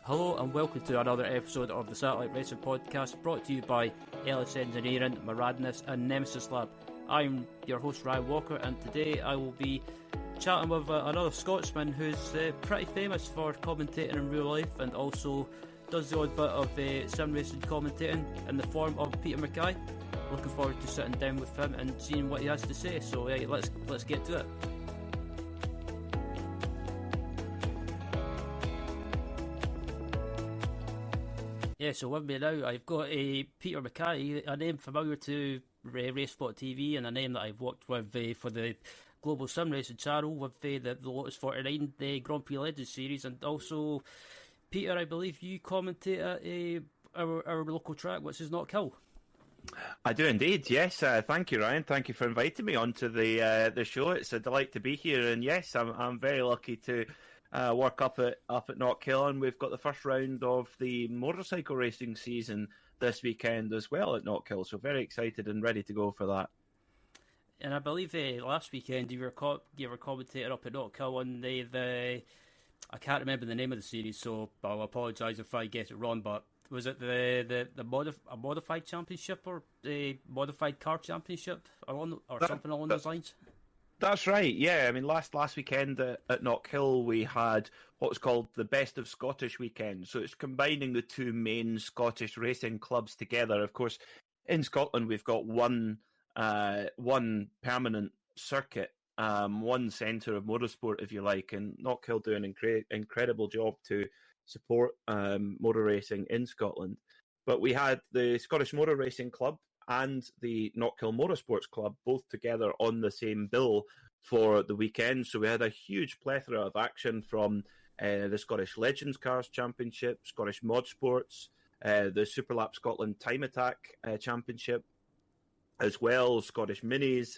Hello and welcome to another episode of the Satellite Racing Podcast, brought to you by Ellis Engineering, Maradness and Nemesis Lab. I'm your host Ryan Walker, and today I will be chatting with another Scotsman who's pretty famous for commentating in real life and also does the odd bit of sim racing commentating in the form of Peter MacKay. Looking forward to sitting down with him and seeing what he has to say, so let's get to it. Yeah, so with me now, I've got Peter MacKay, a name familiar to RaceSpot TV and a name that I've worked with for the Global Sim Racing channel with the Lotus 49, the Grand Prix Legends series, and also, Peter, I believe you commentate at our local track, which is Knockhill. I do indeed, yes. Thank you, Ryan. Thank you for inviting me onto the show. It's a delight to be here, and yes, I'm very lucky to work up at Knockhill, and we've got the first round of the motorcycle racing season this weekend as well at Knockhill. So very excited and ready to go for that. And I believe last weekend you were commentator up at Knockhill on the I can't remember the name of the series, so I'll apologise if I get it wrong. But was it a modified championship or a modified car championship or something along those lines? That's right, yeah. I mean, last weekend at Knockhill, we had what was called the Best of Scottish weekend. So it's combining the two main Scottish racing clubs together. Of course, in Scotland, we've got one permanent circuit, one centre of motorsport, if you like, and Knockhill do an incredible job to support motor racing in Scotland. But we had the Scottish Motor Racing Club and the Knockhill Motorsports Club both together on the same bill for the weekend. So we had a huge plethora of action from the Scottish Legends Cars Championship, Scottish Mod Sports, the Superlap Scotland Time Attack Championship, as well, Scottish Minis,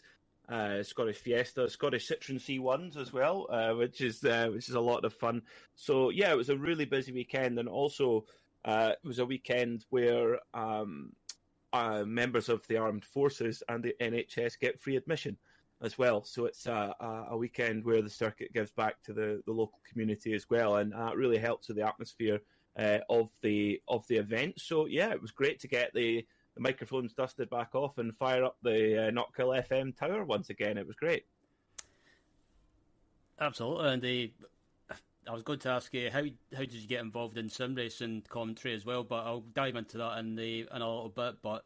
Scottish Fiesta, Scottish Citroen C1s as well, which is a lot of fun. So yeah, it was a really busy weekend, and also it was a weekend where members of the armed forces and the NHS get free admission as well. So it's a weekend where the circuit gives back to the local community as well, and it really helps with the atmosphere of the event. So yeah, it was great to get the microphones dusted back off and fire up the Knockhill FM tower once again. It was great. Absolutely, and I was going to ask you how did you get involved in sim racing commentary as well, but I'll dive into that in a little bit. But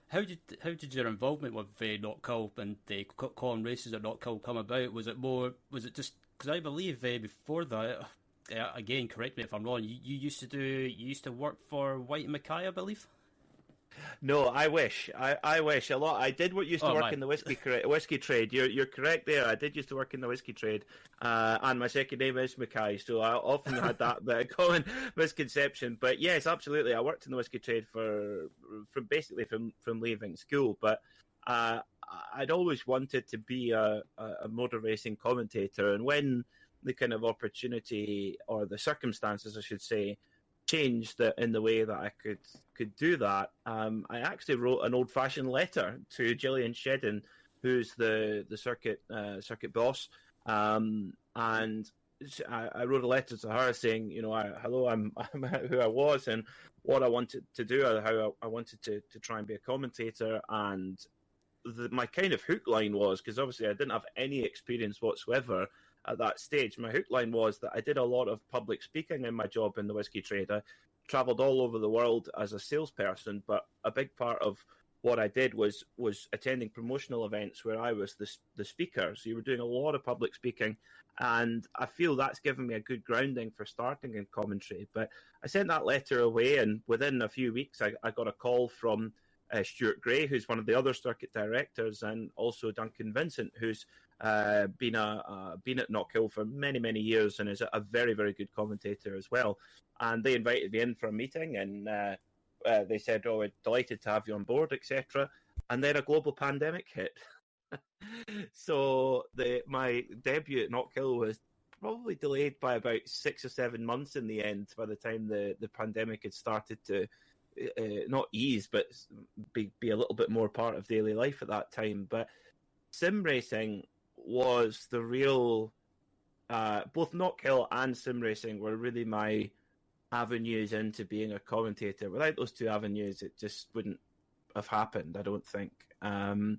how did your involvement with Knockhill and the calling races at Knockhill come about? Was it just because I believe before that, again, correct me if I'm wrong, you used to work for White and Mackay, I believe. No, I wish. I wish a lot. I did used to work in the whiskey trade. You're correct there. I did used to work in the whiskey trade, and my second name is Mackay, so I often had that bit of common misconception. But yes, absolutely, I worked in the whiskey trade from leaving school. But I'd always wanted to be a motor racing commentator, and when the kind of opportunity or the circumstances, I should say, changed in the way that I could do that, I actually wrote an old-fashioned letter to Gillian Shedden, who's the circuit boss, and I wrote a letter to her saying, hello, I'm who I was and what I wanted to do, how I wanted to try and be a commentator, and my kind of hook line was, because obviously I didn't have any experience whatsoever at that stage. My hook line was that I did a lot of public speaking in my job in the whiskey trade. I travelled all over the world as a salesperson, but a big part of what I did was attending promotional events where I was the speaker. So you were doing a lot of public speaking, and I feel that's given me a good grounding for starting in commentary. But I sent that letter away, and within a few weeks I got a call from Stuart Gray, who's one of the other circuit directors, and also Duncan Vincent, who's been at Knockhill for many, many years and is a very, very good commentator as well. And they invited me in for a meeting, and they said, "Oh, we're delighted to have you on board, etc." And then a global pandemic hit. So my debut at Knockhill was probably delayed by about 6 or 7 months in the end, by the time the pandemic had started to not ease, but be a little bit more part of daily life at that time. But sim racing was the real, both Knockhill and sim racing were really my avenues into being a commentator. Without those two avenues, it just wouldn't have happened, I don't think. And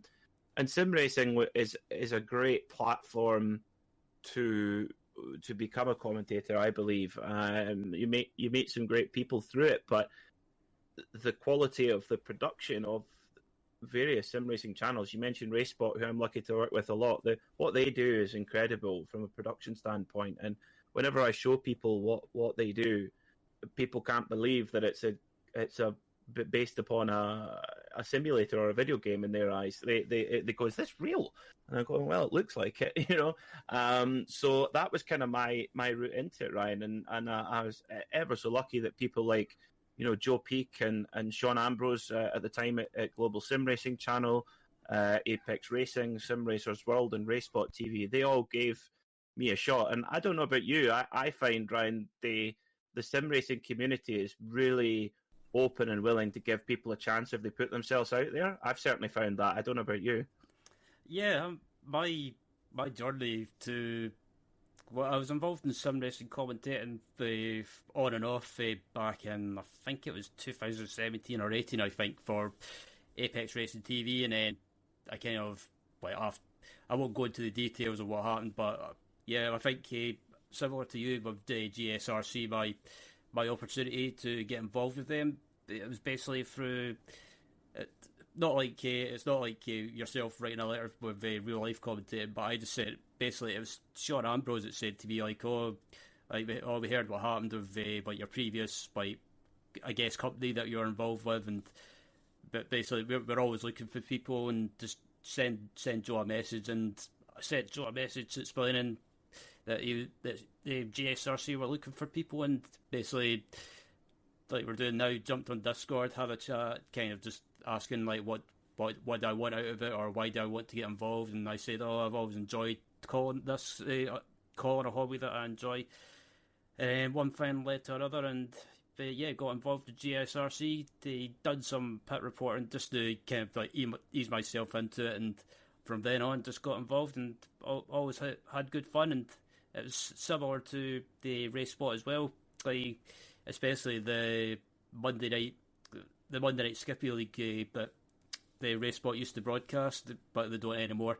sim racing is a great platform to become a commentator, I believe. You meet some great people through it, but the quality of the production of various sim racing channels, you mentioned RaceSpot, who I'm lucky to work with a lot. What they do is incredible from a production standpoint, and whenever I show people what they do, people can't believe that it's based upon a simulator or a video game in their eyes. They go, "Is this real?" And I'm going, "Well, it looks like it," So that was kind of my route into it, Ryan, and I was ever so lucky that people like Joe Peak and Sean Ambrose at the time at Global Sim Racing Channel, Apex Racing, Sim Racers World, and RaceSpot TV. They all gave me a shot, and I don't know about you. I find, Ryan, the sim racing community is really open and willing to give people a chance if they put themselves out there. I've certainly found that. I don't know about you. Yeah, my journey to... Well, I was involved in sim racing commentating on and off back in, I think it was 2017 or 18, I think, for Apex Racing TV, and then I kind of, I won't go into the details of what happened, but yeah, I think similar to you with the GSRC, my opportunity to get involved with them, it was basically through... It's not like yourself writing a letter with real life commentating, but I just said, basically it was Sean Ambrose that said to me, we heard what happened with your previous, I guess, company that you're involved with, but basically we're always looking for people, and just send Joe a message, and I sent Joe a message explaining that the GSRC were looking for people, and basically, like we're doing now, jumped on Discord, had a chat, kind of just asking what do I want out of it, or why do I want to get involved. And I said, I've always enjoyed calling a hobby that I enjoy, and one thing led to another, and got involved with GSRC. They done some pit reporting just to kind of ease myself into it, and from then on just got involved, and always had good fun. And it was similar to the RaceSpot as well, especially the Monday night Skippy League that the RaceSpot used to broadcast, but they don't anymore.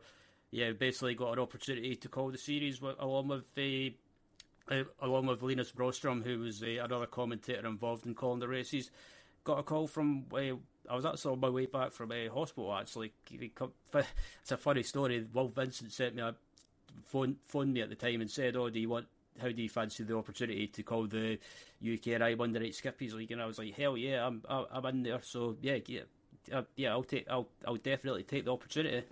Yeah, basically got an opportunity to call the series along with Linus Brostrom, who was another commentator involved in calling the races. Got a call from I was actually on my way back from a hospital. Actually, it's a funny story. Will Vincent sent me phoned me at the time and said, how do you fancy the opportunity to call the UKRI Monday Night Skippies League? And I was like, hell yeah, I'm in there. So I'll definitely take the opportunity.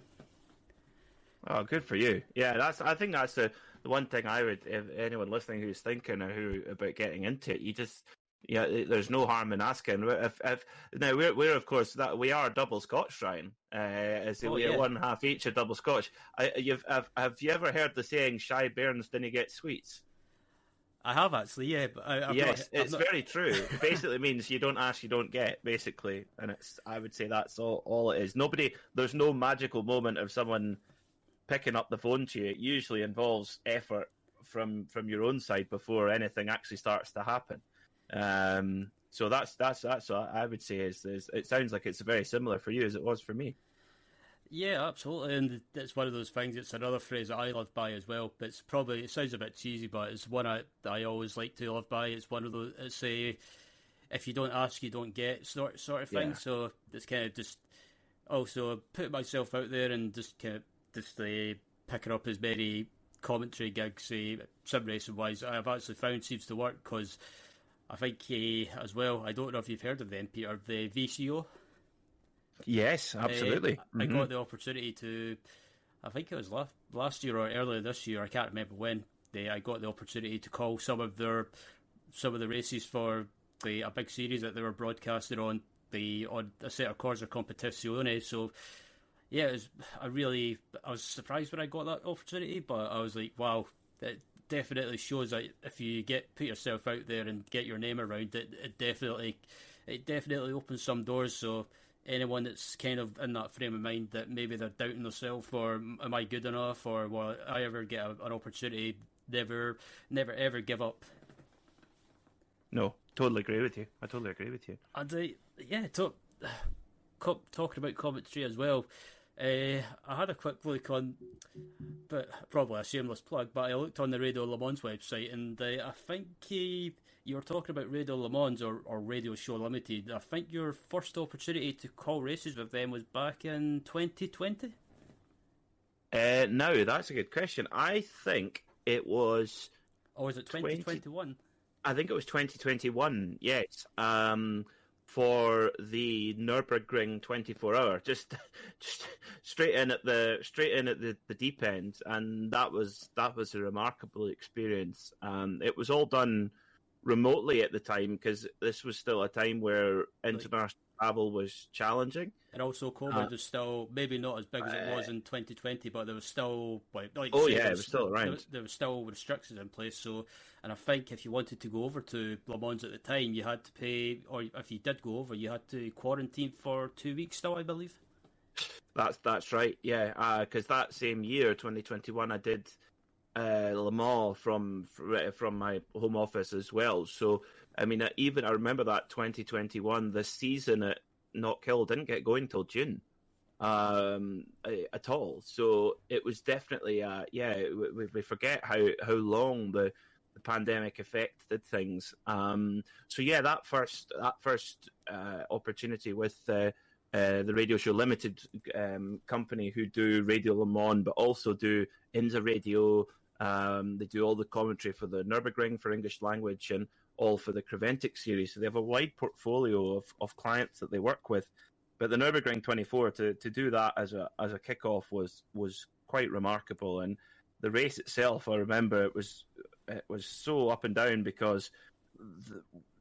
Oh, good for you. Yeah, I think that's the one thing I would, if anyone listening who's thinking about getting into it, there's no harm in asking. Now we're of course that we are double Scotch, Ryan. We are one half each a double Scotch. Have you ever heard the saying "Shy bairns didn't get sweets"? I have actually, yeah. But it's very true. It basically means you don't ask, you don't get, basically, and I would say that's all it is. There's no magical moment of someone picking up the phone to you. It usually involves effort from your own side before anything actually starts to happen. So that's what I would say is it sounds like it's very similar for you as it was for me. Yeah, absolutely, and it's one of those things. It's another phrase that I live by as well. But it sounds a bit cheesy, but it's one I always like to live by. It's one of those. It's if you don't ask, you don't get sort of thing. Yeah. So it's kind of just also put myself out there and just kind of picking up as many commentary gigs, sim racing wise. I've actually found seems to work because I think as well. I don't know if you've heard of them, Peter. The VCO. Yes, absolutely. I got the opportunity to, I think it was last year or earlier this year, I can't remember when, I got the opportunity to call some of the races for a big series that they were broadcasting on a set of Corsa Competizione. So yeah, I was surprised when I got that opportunity, but I was like, wow, it definitely shows that if you put yourself out there and get your name around, it definitely opens some doors. So anyone that's kind of in that frame of mind that maybe they're doubting themselves, or am I good enough, or will I ever get an opportunity, never ever give up. No, totally agree with you. I totally agree with you. And talking about commentary as well. I had a quick look on, but probably a shameless plug, but I looked on the Radio Le Mans website, and I think you were talking about Radio Le Mans or Radio Show Limited. I think your first opportunity to call races with them was back in 2020? No, that's a good question. I think it was... Or was it 2021? I think it was 2021, yes. For the Nürburgring 24-hour, just straight in at the deep end, and that was a remarkable experience. It was all done remotely at the time because this was still a time where international travel was challenging, and also COVID was still maybe not as big as it was in 2020, but there was still it was still around. There was still restrictions in place. So, and I think if you wanted to go over to Le Mans at the time, you had to pay, or if you did go over, you had to quarantine for 2 weeks. Still, I believe. That's right. Yeah, because that same year, 2021, I did Le Mans from my home office as well. So, I mean, I remember that 2021, the season at Knockhill didn't get going till June at all. So it was definitely, we forget how long the pandemic affected things. So yeah, that first opportunity with the Radio Show Limited company, who do Radio Le Mans, but also do IMSA Radio. They do all the commentary for the Nürburgring for English language and all for the Creventic series. So they have a wide portfolio of clients that they work with. But the Nürburgring 24, to do that as a kickoff was quite remarkable. And the race itself, I remember it was so up and down because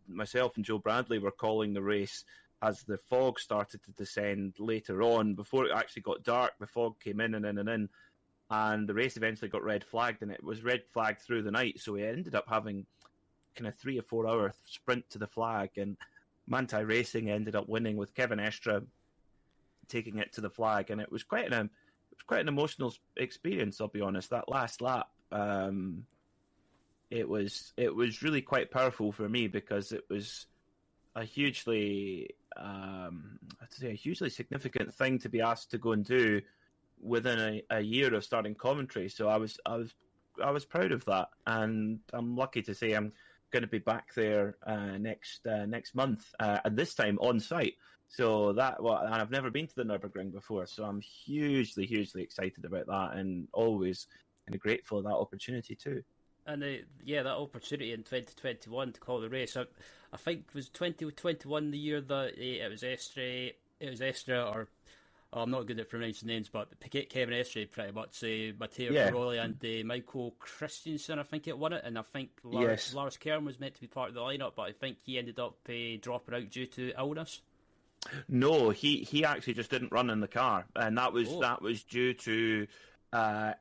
myself and Joe Bradley were calling the race as the fog started to descend later on. Before it actually got dark, the fog came in and in and in. And the race eventually got red flagged, and it was red flagged through the night. So we ended up having kind of 3 or 4 hour sprint to the flag, and Manti Racing ended up winning with Kevin Estra taking it to the flag, and it was quite an emotional experience. I'll be honest. That last lap, it was really quite powerful for me because it was a hugely significant thing to be asked to go and do within a year of starting commentary. So I was proud of that, and I'm lucky to say I'm going to be back there next month, and this time on site. So and I've never been to the Nürburgring before, so I'm hugely excited about that, and always kind of grateful for that opportunity too. And that opportunity in 2021 to call the race, I think it was 2021 the year that it was Estra, or I'm not good at pronouncing names, but Kevin Estre pretty much, Matteo Piroli and Michael Christensen, I think it won it, and I think Lars Kern was meant to be part of the lineup, but I think he ended up dropping out due to illness. No, he actually just didn't run in the car, and that was due to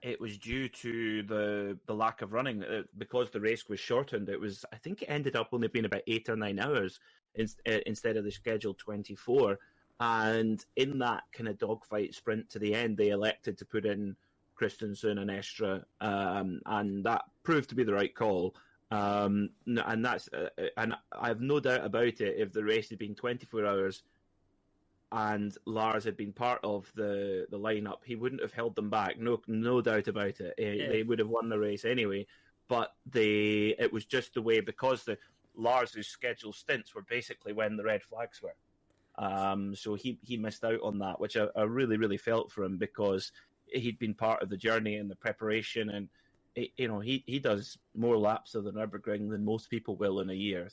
it was due to the lack of running because the race was shortened. I think it ended up only being about 8 or 9 hours instead of the scheduled 24. And in that kind of dogfight sprint to the end, they elected to put in Christensen and Estra, and that proved to be the right call. And that's and I have no doubt about it. If the race had been 24 hours and Lars had been part of the lineup, he wouldn't have held them back. No doubt about it. They would have won the race anyway. But it was just the way, because Lars' scheduled stints were basically when the red flags were. So he missed out on that, which I really felt for him, because he'd been part of the journey and the preparation, and he does more laps of the Nürburgring than most people will in a year,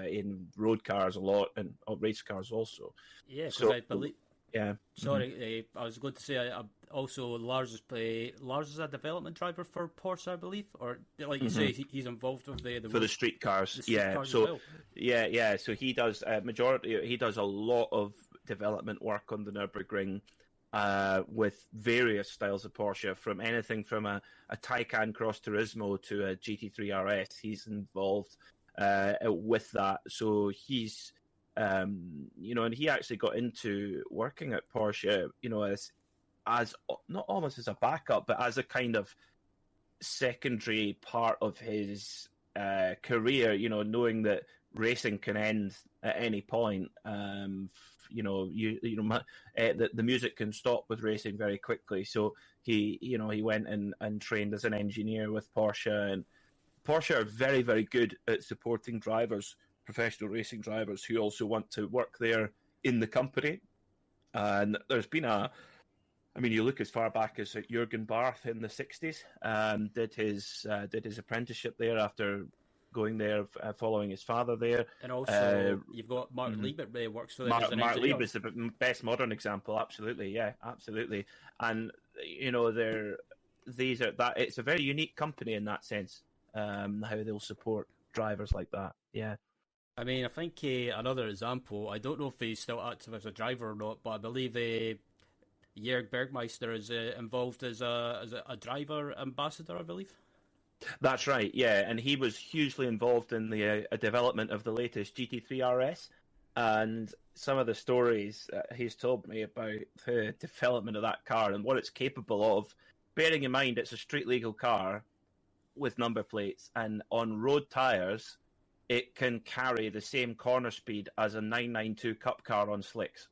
in road cars a lot and race cars also. Yeah, so I believe. Yeah. Sorry, I was going to say also Lars is a development driver for Porsche, I believe, or like you say, he's involved with the street cars. The street cars so as well. yeah. So he does He does a lot of development work on the Nürburgring, with various styles of Porsche, from anything from a Taycan Cross Turismo to a GT3 RS. He's involved with that. So he's and he actually got into working at Porsche, as not almost as a backup, but as a kind of secondary part of his career, knowing that racing can end at any point. The music can stop with racing very quickly. So he went and trained as an engineer with Porsche, and Porsche are very, very good at supporting drivers, professional racing drivers who also want to work there in the company. And there's been you look as far back as Jürgen Barth in the 60s, did his apprenticeship there after going there, following his father there. And also, you've got Mark Liebert, who works for them as an engineer. Mark Liebert is the best modern example, absolutely, yeah, absolutely. And, it's a very unique company in that sense, how they'll support drivers like that, yeah. I mean, I think another example, I don't know if he's still active as a driver or not, but I believe Jörg Bergmeister is involved as a driver ambassador, I believe. That's right, yeah, and he was hugely involved in the development of the latest GT3 RS, and some of the stories he's told me about the development of that car and what it's capable of, bearing in mind it's a street-legal car with number plates, and on road tyres, it can carry the same corner speed as a 992 Cup car on slicks.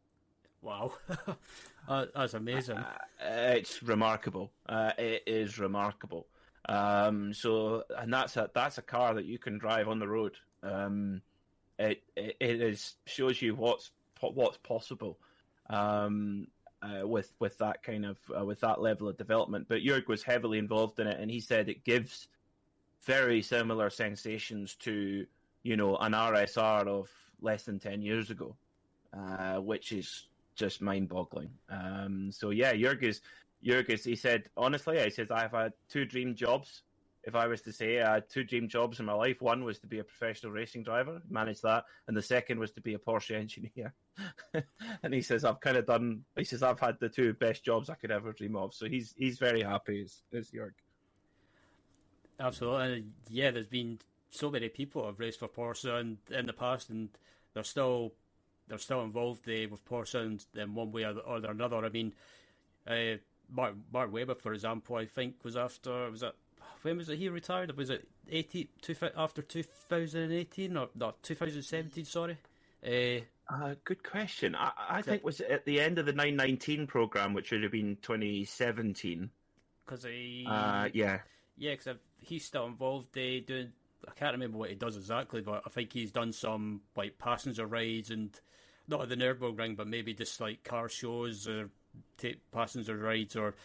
Wow. That's amazing. It's remarkable. It is remarkable. So that's a car that you can drive on the road. It shows you what's possible with that kind of with that level of development. But Jörg was heavily involved in it, and he said it gives very similar sensations to an RSR of less than 10 years ago, which is just mind-boggling. So yeah, Jörg is, he said, honestly, I've had two dream jobs. If I was to say I had two dream jobs in my life, one was to be a professional racing driver, manage that, and the second was to be a Porsche engineer. And he says, I've had the two best jobs I could ever dream of. So he's very happy as Jörg. Absolutely. And yeah, there's been so many people who have raced for Porsche in the past, and they're still involved with Porsche in one way or another. I mean, Mark Webber, for example, I think when was it he retired? Was it after 2018 or not 2017? Sorry. Good question. I think was it at the end of the 919 program, which would have been 2017. Because he's still involved doing. I can't remember what he does exactly, but I think he's done some like passenger rides, and not at the Nürburgring, but maybe just like car shows or passenger rides or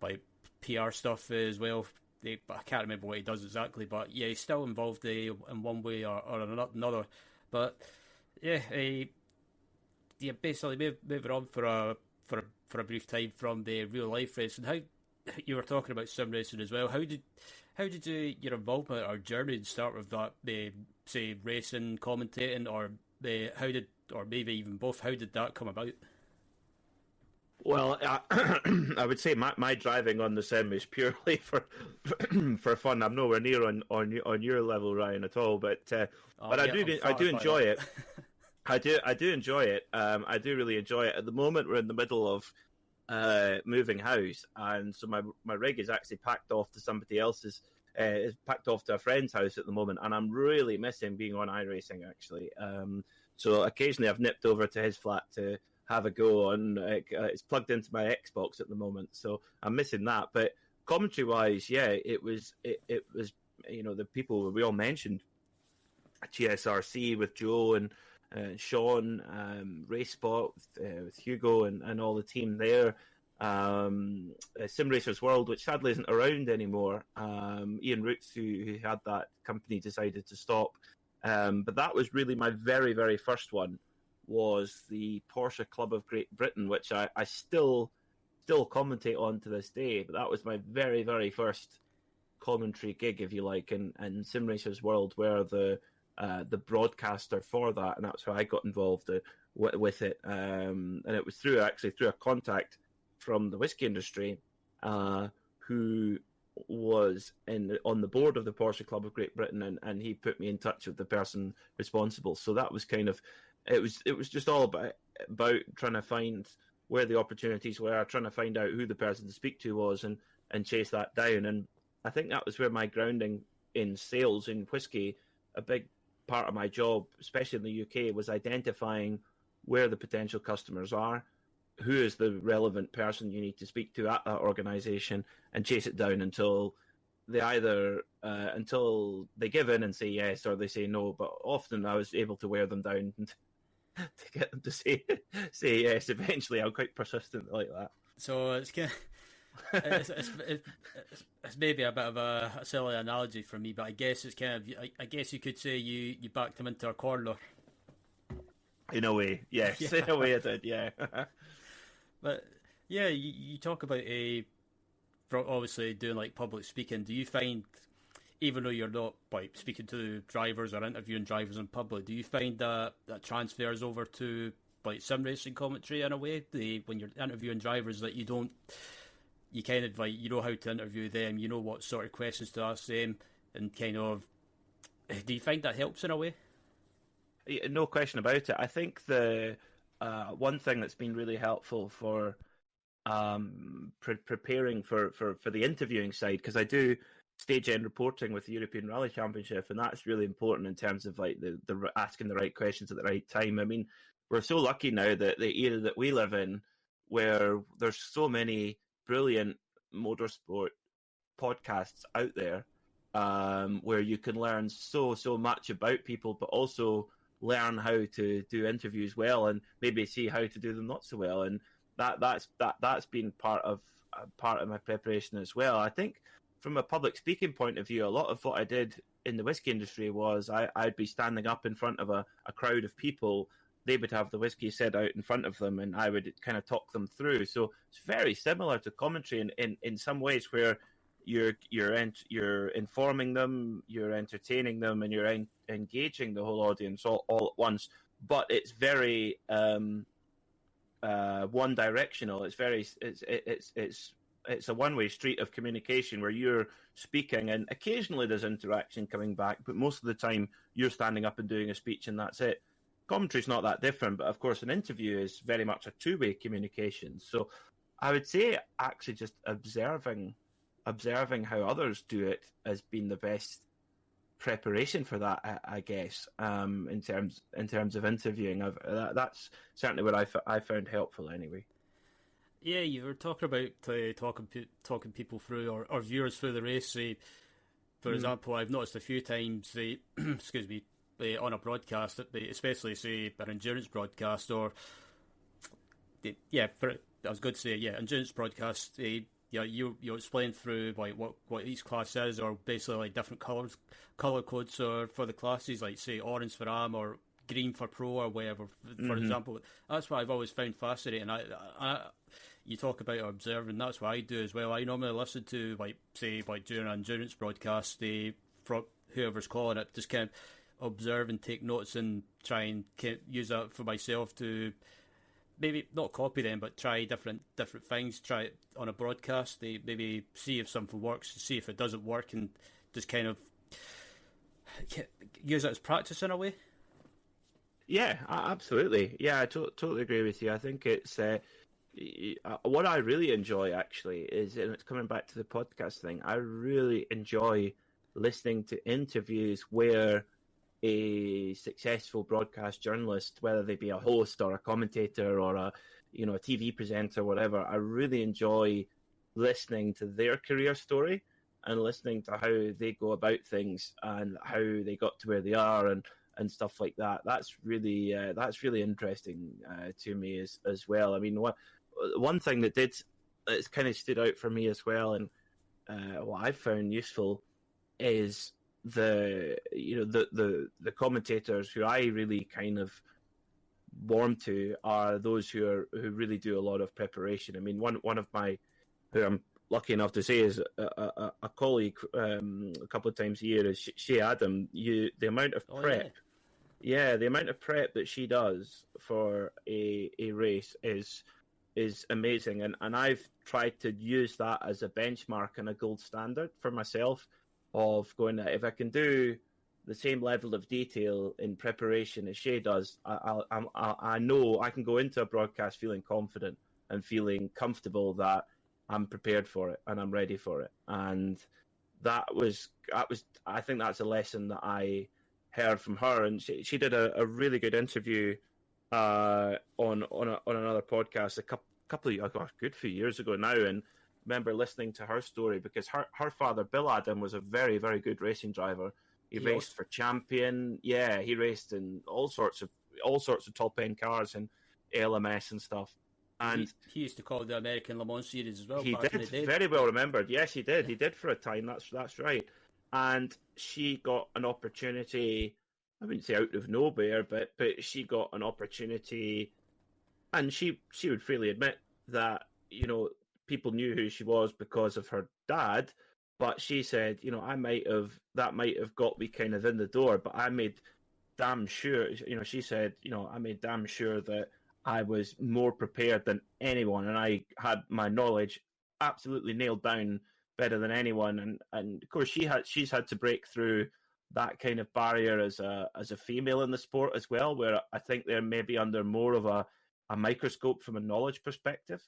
like PR stuff as well. But I can't remember what he does exactly. But yeah, he's still involved in one way or another. But yeah, basically moving on for a brief time from the real life racing. How you were talking about sim racing as well? How did your involvement or journey start with that? Say racing, commentating, or maybe even both? How did that come about? Well, I would say my driving on the sim is purely for fun. I'm nowhere near on your level, Ryan, at all. But I do enjoy it. I do enjoy it. I do really enjoy it. At the moment, we're in the middle of moving house, and so my rig is actually packed off to somebody else's. Is packed off to a friend's house at the moment, and I'm really missing being on iRacing actually. So occasionally I've nipped over to his flat to have a go on. It's plugged into my Xbox at the moment, so I'm missing that. But commentary wise, yeah, it was the people we all mentioned, GSRC with Joe and Sean, RaceSpot with Hugo and all the team there. Sim Racers World, which sadly isn't around anymore. Ian Roots, who had that company, decided to stop. But that was really my very, very first one, was the Porsche Club of Great Britain, which I still commentate on to this day. But that was my very, very first commentary gig, if you like, and Sim Racers World were the broadcaster for that, and that's how I got involved with it. And it was through a contact from the whiskey industry, who was on the board of the Porsche Club of Great Britain, and he put me in touch with the person responsible. So that was kind of, it was just all about trying to find where the opportunities were, trying to find out who the person to speak to was, and chase that down. And I think that was where my grounding in sales in whiskey, a big part of my job, especially in the UK, was identifying where the potential customers are, who is the relevant person you need to speak to at that organisation, and chase it down until they either until they give in and say yes, or they say no. But often I was able to wear them down to get them to say yes. Eventually, I'm quite persistent like that. So it's kind of, it's maybe a bit of a silly analogy for me, but I guess it's kind of, I guess you could say you backed them into a corner. In a way, yes. Yeah. In a way I did, yeah. But yeah, you talk about obviously doing like public speaking. Do you find, even though you're not like speaking to drivers or interviewing drivers in public, do you find that transfers over to like sim racing commentary in a way? When you're interviewing drivers, that you kind of like, you know how to interview them, you know what sort of questions to ask them, and kind of, do you find that helps in a way? No question about it. I think the one thing that's been really helpful for preparing for the interviewing side, because I do stage end reporting with the European Rally Championship, and that's really important in terms of like the asking the right questions at the right time. I mean, we're so lucky now that the era that we live in, where there's so many brilliant motorsport podcasts out there, where you can learn so much about people, but also learn how to do interviews well, and maybe see how to do them not so well. And that's been part of my preparation as well. I think from a public speaking point of view, a lot of what I did in the whiskey industry was I'd be standing up in front of a crowd of people. They would have the whiskey set out in front of them, and I would kind of talk them through. So it's very similar to commentary in some ways, where you're informing them, you're entertaining them, and you're engaging the whole audience all at once. But it's very one directional. It's a one way street of communication, where you're speaking, and occasionally there's interaction coming back, but most of the time you're standing up and doing a speech, and that's it. Commentary's not that different, but of course an interview is very much a two-way communication. So I would say actually just observing how others do it has been the best preparation for that, I guess, in terms of interviewing. That's certainly what I found helpful anyway. Yeah, you were talking about talking people through, or viewers through the race. For example, I've noticed a few times, excuse me, on a broadcast, especially say an endurance broadcast, or I was going to say endurance broadcast. You explain through like what each class is, or basically like different color codes for the classes, like say orange for AM or green for pro or whatever. For example, that's what I've always found fascinating. You talk about observing. That's what I do as well. I normally listen to during an endurance broadcast, from whoever's calling it, just kind of observe and take notes and try and use that for myself to maybe not copy them, but try different things. Try it on a broadcast. They maybe see if something works, see if it doesn't work, and just kind of use it as practice in a way. Yeah, absolutely. Yeah, I totally agree with you. I think it's what I really enjoy actually is, and it's coming back to the podcast thing, I really enjoy listening to interviews where a successful broadcast journalist, whether they be a host or a commentator or a TV presenter, whatever, I really enjoy listening to their career story and listening to how they go about things and how they got to where they are and stuff like that. That's really interesting to me as well. I mean, one thing that's kind of stood out for me as well, and what I've found useful is the commentators who I really kind of warm to are those who really do a lot of preparation. I mean, one of my, who I'm lucky enough to say is a colleague a couple of times a year, is Shea Adam. The amount of prep, the amount of prep that she does for a race is amazing, and I've tried to use that as a benchmark and a gold standard for myself, of going, if I can do the same level of detail in preparation as Shea does, I know I can go into a broadcast feeling confident and feeling comfortable that I'm prepared for it and I'm ready for it. And that was I think that's a lesson that I heard from her, and she did a really good interview on another podcast a couple of a good few years ago now, and remember listening to her story because her father Bill Adam was a very, very good racing driver. He raced for Champion, he raced in all sorts of top end cars and LMS and stuff. And he used to call it the American Le Mans Series as well. He did, very well remembered. Yes, he did. He did for a time. That's right. And she got an opportunity. I wouldn't say out of nowhere, but she got an opportunity, and she would freely admit that people knew who she was because of her dad. But she said, that might have got me kind of in the door, but I made damn sure. She said, I made damn sure that I was more prepared than anyone, and I had my knowledge absolutely nailed down better than anyone. And of course, she's had to break through that kind of barrier as a female in the sport as well, where I think they're maybe under more of a microscope from a knowledge perspective.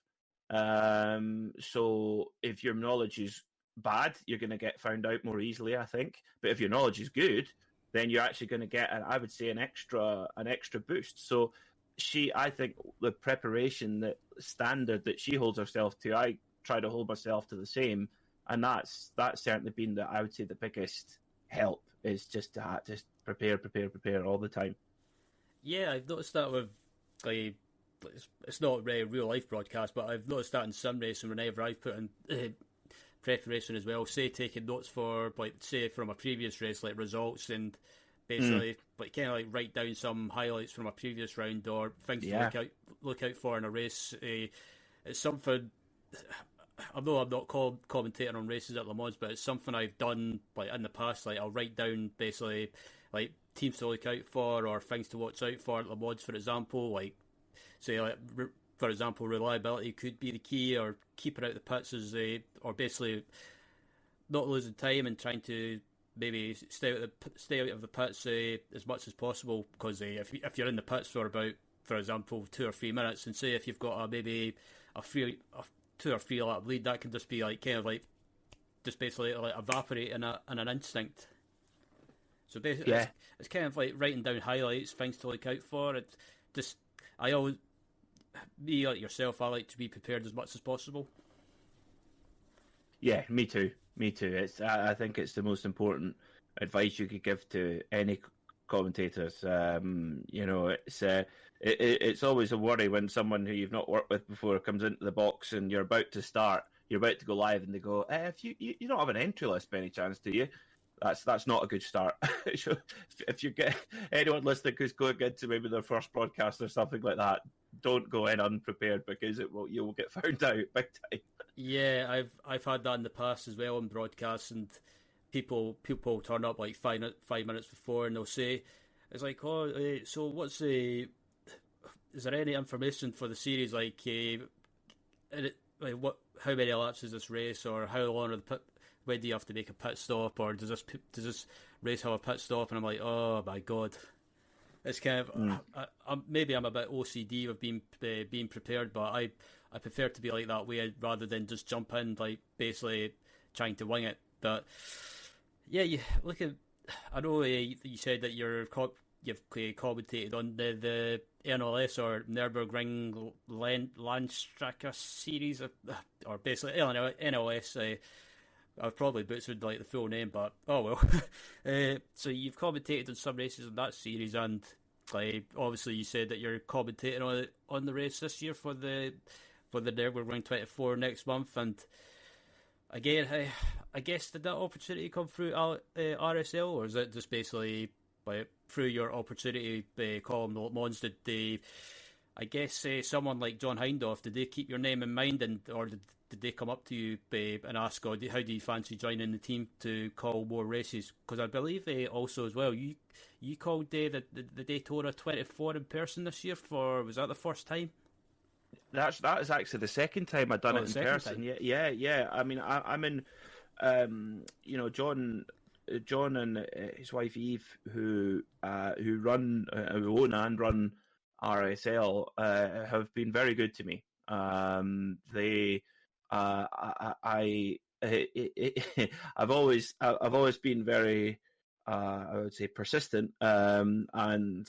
So if your knowledge is bad, you're going to get found out more easily, I think. But if your knowledge is good, then you're actually going to get, I would say, an extra boost. So I think the preparation, that standard that she holds herself to, I try to hold myself to the same, and that's certainly been I would say the biggest help is just to just prepare all the time. Yeah, I've noticed that with it's not really real life broadcast, but I've noticed that in sim racing whenever I've put in preparation as well. Say taking notes for say from a previous race, like results, and basically kind of write down some highlights from a previous round or things to look out for in a race. It's something. Although I'm not commentating on races at Le Mans, but it's something I've done in the past. I'll write down basically teams to look out for or things to watch out for at Le Mans, for example. For example, reliability could be the key, or keeping out the pits or basically not losing time and trying to maybe stay out of the pits as much as possible. Because if you're in the pits for about, for example, 2 or 3 minutes, and say if you've got maybe a 2 or 3 lap lead, that can just be just basically evaporate in an instinct. So basically, it's kind of writing down highlights, things to look out for. It just I always. Me, like yourself, I like to be prepared as much as possible. Yeah, me too. I think it's the most important advice you could give to any commentators. It's always a worry when someone who you've not worked with before comes into the box and you're about to start, you're about to go live, and they go, "If you don't have an entry list by any chance, do you?" That's not a good start. If you get anyone listening who's going into maybe their first broadcast or something like that, don't go in unprepared, because you will get found out big time. Yeah, I've had that in the past as well on broadcasts, and people turn up 5 minutes before, and they'll say, it's like, so what's is there any information for the series, how many laps is this race, or how long are the pit? When do you have to make a pit stop, or does this race have a pit stop? And I'm like, oh my god, it's kind of maybe I'm a bit OCD with being prepared, but I prefer to be like that way rather than just jump in basically trying to wing it. But yeah, you look at. I know you said that you've commentated on the NLS or Nürburgring Landstrecke series, or basically NLS. I've probably butchered the full name, but oh well. So you've commentated on some races in that series, and obviously you said that you're commentating on the race this year for the Nürburgring 24 next month. And again, I guess did that opportunity come through RSL, or is it just basically through your opportunity column Le Mans? Did they, I guess, someone like John Hindhaugh, did they keep your name in mind, or did they come up to you and ask, how do you fancy joining the team to call more races? Because I believe also as well, you called the Daytona 24 in person this year was that the first time? That is actually the second time I've done it in person. Time. Yeah. I mean, I'm in, John and his wife Eve, who own and run RSL, have been very good to me. I've always been very I would say, persistent, and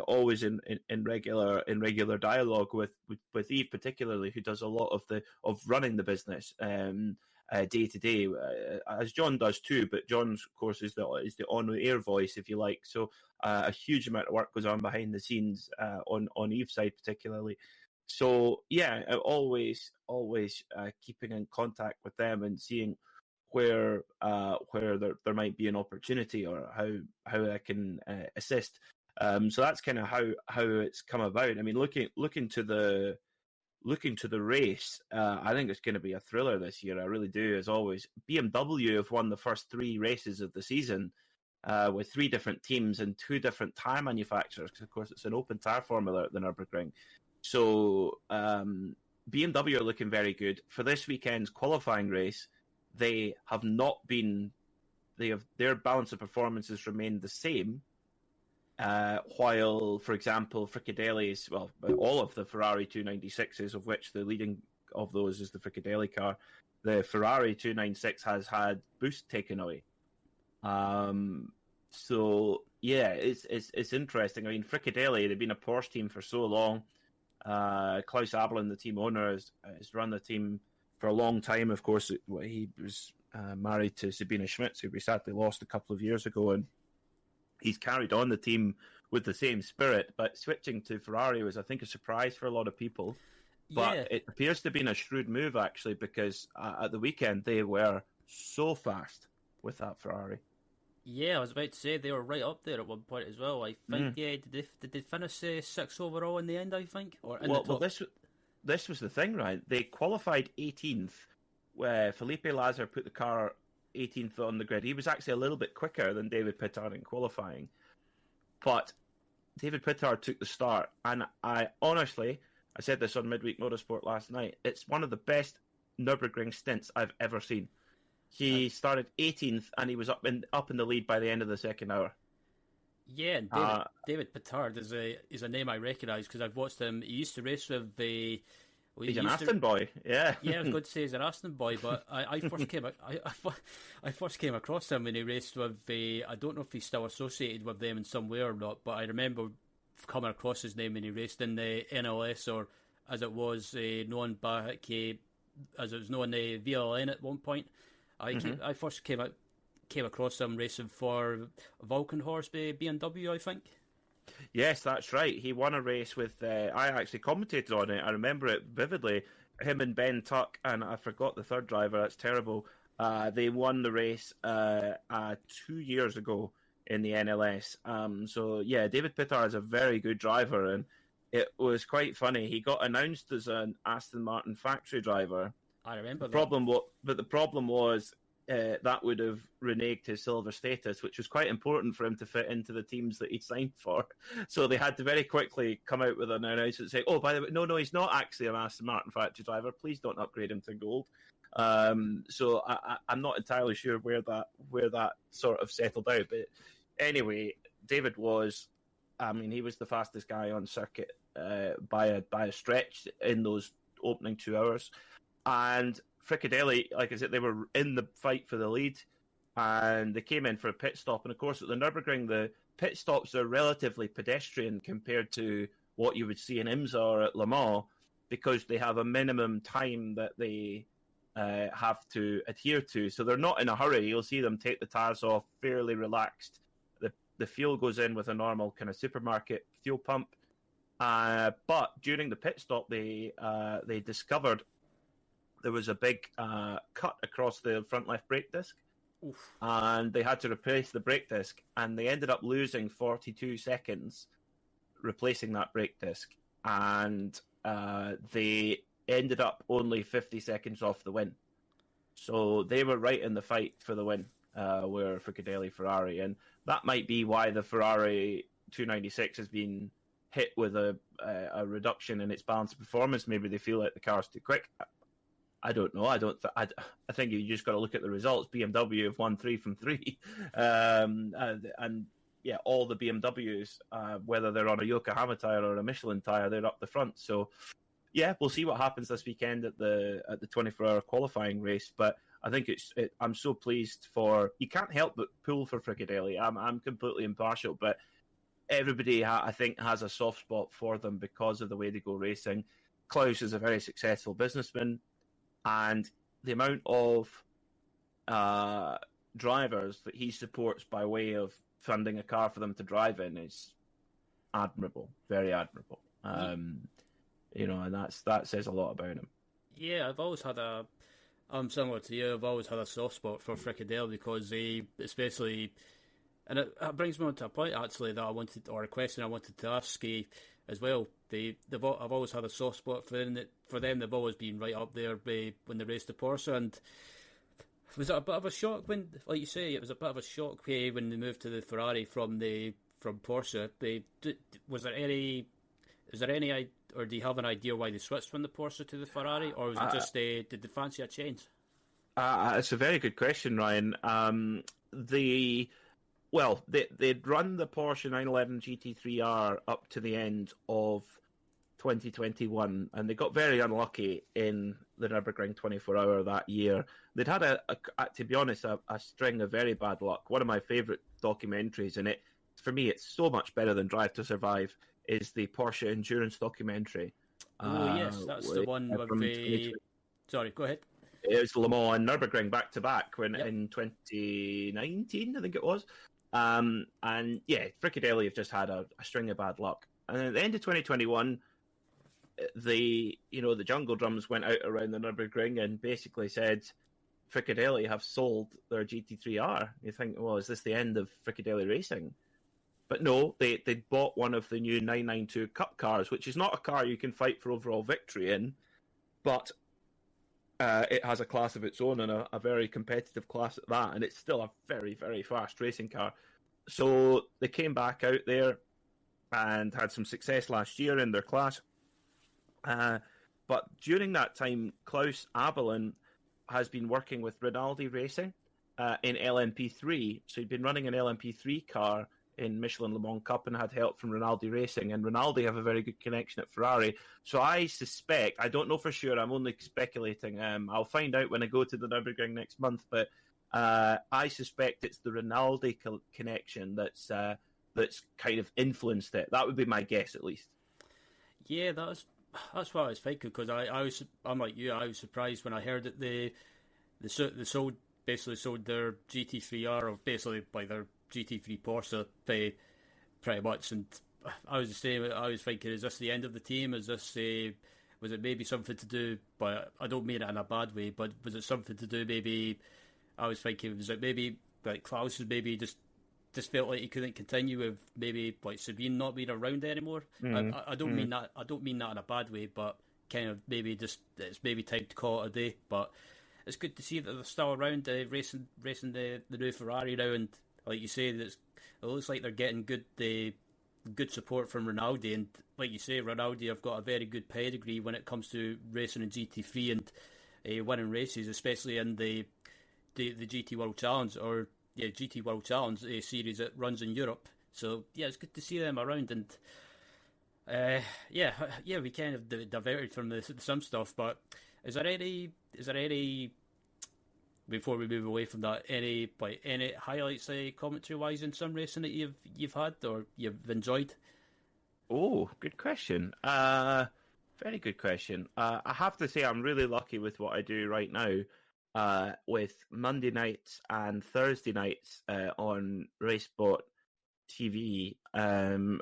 always in regular dialogue with Eve, particularly, who does a lot of running the business day to day, as John does too. But John's, of course, is the on-air voice, if you like. So a huge amount of work goes on behind the scenes on Eve's side, particularly. So yeah, always keeping in contact with them and seeing where there might be an opportunity or how I can assist. So that's kind of how it's come about. I mean, looking to the race, I think it's going to be a thriller this year. I really do. As always, BMW have won the first 3 races of the season with 3 different teams and 2 different tyre manufacturers. Because of course, it's an open tyre formula at the Nürburgring. So BMW are looking very good for this weekend's qualifying race. They have not been. Their balance of performances remained the same. While, for example, Fricadelli's, well, all of the Ferrari 296s, of which the leading of those is the Fricadelli car, the Ferrari 296 has had boost taken away. So yeah, it's interesting. I mean, Fricadelli, they've been a Porsche team for so long. Klaus Abelin, the team owner, has run the team for a long time. Of course, he was married to Sabine Schmitz, who we sadly lost a couple of years ago, and he's carried on the team with the same spirit. But switching to Ferrari was, I think, a surprise for a lot of people. But It appears to have been a shrewd move, actually, because at the weekend they were so fast with that Ferrari. Yeah, I was about to say they were right up there at one point as well. I think, did they finish 6th overall in the end, I think? Or in the top? Well, this was the thing, right? They qualified 18th, where Felipe Lazar put the car 18th on the grid. He was actually a little bit quicker than David Pittard in qualifying. But David Pittard took the start, and I said this on Midweek Motorsport last night, it's one of the best Nürburgring stints I've ever seen. He started 18th, and he was up in the lead by the end of the second hour. Yeah, David Pittard is a name I recognise because I've watched him. He used to race with the. He's an Aston boy, yeah. Yeah, I was going to say he's an Aston boy, but I first came across him when he raced with the. I don't know if he's still associated with them in some way or not, but I remember coming across his name when he raced in the NLS, or as it was known back, as it was known the VLN at one point. I first came across him racing for Valkenhorst BMW, I think. Yes, that's right. He won a race with. I actually commentated on it. I remember it vividly. Him and Ben Tuck, and I forgot the third driver. That's terrible. They won the race 2 years ago in the NLS. So yeah, David Pittard is a very good driver, and it was quite funny. He got announced as an Aston Martin factory driver. I remember the problem was that would have reneged his silver status, which was quite important for him to fit into the teams that he'd signed for. So they had to very quickly come out with an announcement saying, "Oh, by the way, no, he's not actually an Aston Martin factory driver. Please don't upgrade him to gold." So I'm not entirely sure where that sort of settled out. But anyway, David was, he was the fastest guy on circuit by a stretch in those opening 2 hours. And Fricadelli, like I said, they were in the fight for the lead, and they came in for a pit stop. And of course, at the Nürburgring, the pit stops are relatively pedestrian compared to what you would see in IMSA or at Le Mans, because they have a minimum time that they have to adhere to. So they're not in a hurry. You'll see them take the tires off fairly relaxed. The fuel goes in with a normal kind of supermarket fuel pump. But during the pit stop, they discovered there was a big cut across the front left brake disc. Oof. And they had to replace the brake disc, and they ended up losing 42 seconds replacing that brake disc, and they ended up only 50 seconds off the win. So they were right in the fight for the win, where Fricadelli Ferrari, and that might be why the Ferrari 296 has been hit with a reduction in its balance of performance. Maybe they feel like the car's too quick. I don't know. I think you just got to look at the results. BMW have won 3 from 3, and yeah, all the BMWs, whether they're on a Yokohama tire or a Michelin tire, they're up the front. So yeah, we'll see what happens this weekend at the 24-hour qualifying race. But I think I'm so pleased for. You can't help but pull for Fricadelli. I'm completely impartial, but everybody I think has a soft spot for them because of the way they go racing. Klaus is a very successful businessman, and the amount of drivers that he supports by way of funding a car for them to drive in is admirable, very admirable. And that says a lot about him. Yeah, I've always had I'm similar to you. I've always had a soft spot for Fricadelli because they, especially, and it brings me on to a point actually that a question I wanted to ask as well. I've always had a soft spot for them. They've always been right up there when they raced the Porsche. And was it a bit of a shock when, like you say, it was a bit of a shock when they moved to the Ferrari from Porsche? Was there any, or do you have an idea why they switched from the Porsche to the Ferrari, or was it just did they fancy a change? It's a very good question, Ryan. They'd run the Porsche 911 GT3R up to the end of 2021, and they got very unlucky in the Nürburgring 24-hour that year. They'd had to be honest, a string of very bad luck. One of my favourite documentaries, and for me, it's so much better than Drive to Survive, is the Porsche Endurance documentary. Oh yes, that's the one with the. Sorry, go ahead. It was Le Mans and Nürburgring back to back in 2019, I think it was. And yeah, Fricadelli have just had a string of bad luck. And at the end of 2021, the jungle drums went out around the Nürburgring and basically said Fricadelli have sold their GT3R. You think, well, is this the end of Fricadelli racing? But no, they bought one of the new 992 Cup cars, which is not a car you can fight for overall victory in, but it has a class of its own and a very competitive class at that, and it's still a very, very fast racing car. So they came back out there and had some success last year in their class. But during that time, Klaus Abelin has been working with Rinaldi Racing in LMP3. So he'd been running an LMP3 car in Michelin Le Mans Cup and had help from Rinaldi Racing. And Rinaldi have a very good connection at Ferrari. So I suspect, I don't know for sure, I'm only speculating. I'll find out when I go to the Nürburgring next month. But I suspect it's the Rinaldi connection that's kind of influenced it. That would be my guess, at least. Yeah, that's what I was thinking, because I'm like you. I was surprised when I heard that they sold their GT3R, or basically by their GT3 Porsche, pretty much. And I was the same. I was thinking, is this the end of the team? Is this was it maybe something to do? But I don't mean it in a bad way. But was it something to do? Maybe I was thinking, was it maybe like Klaus was maybe just felt like he couldn't continue with maybe like Sabine not being around anymore. Mm-hmm. I don't mean that. I don't mean that in a bad way, but kind of maybe just it's maybe time to call it a day. But it's good to see that they're still around racing the new Ferrari now, and like you say, it looks like they're getting good support from Rinaldi, and like you say, Rinaldi have got a very good pedigree when it comes to racing in GT3 and winning races, especially in the GT World Challenge, or GT World Challenge, a series that runs in Europe. So yeah, it's good to see them around, and we kind of diverted from the sim stuff. But is there any before we move away from that, any highlights commentary wise in sim racing that you've had or you've enjoyed? Oh, good question. Very good question. I have to say I'm really lucky with what I do right now. With Monday nights and Thursday nights on Racebot TV,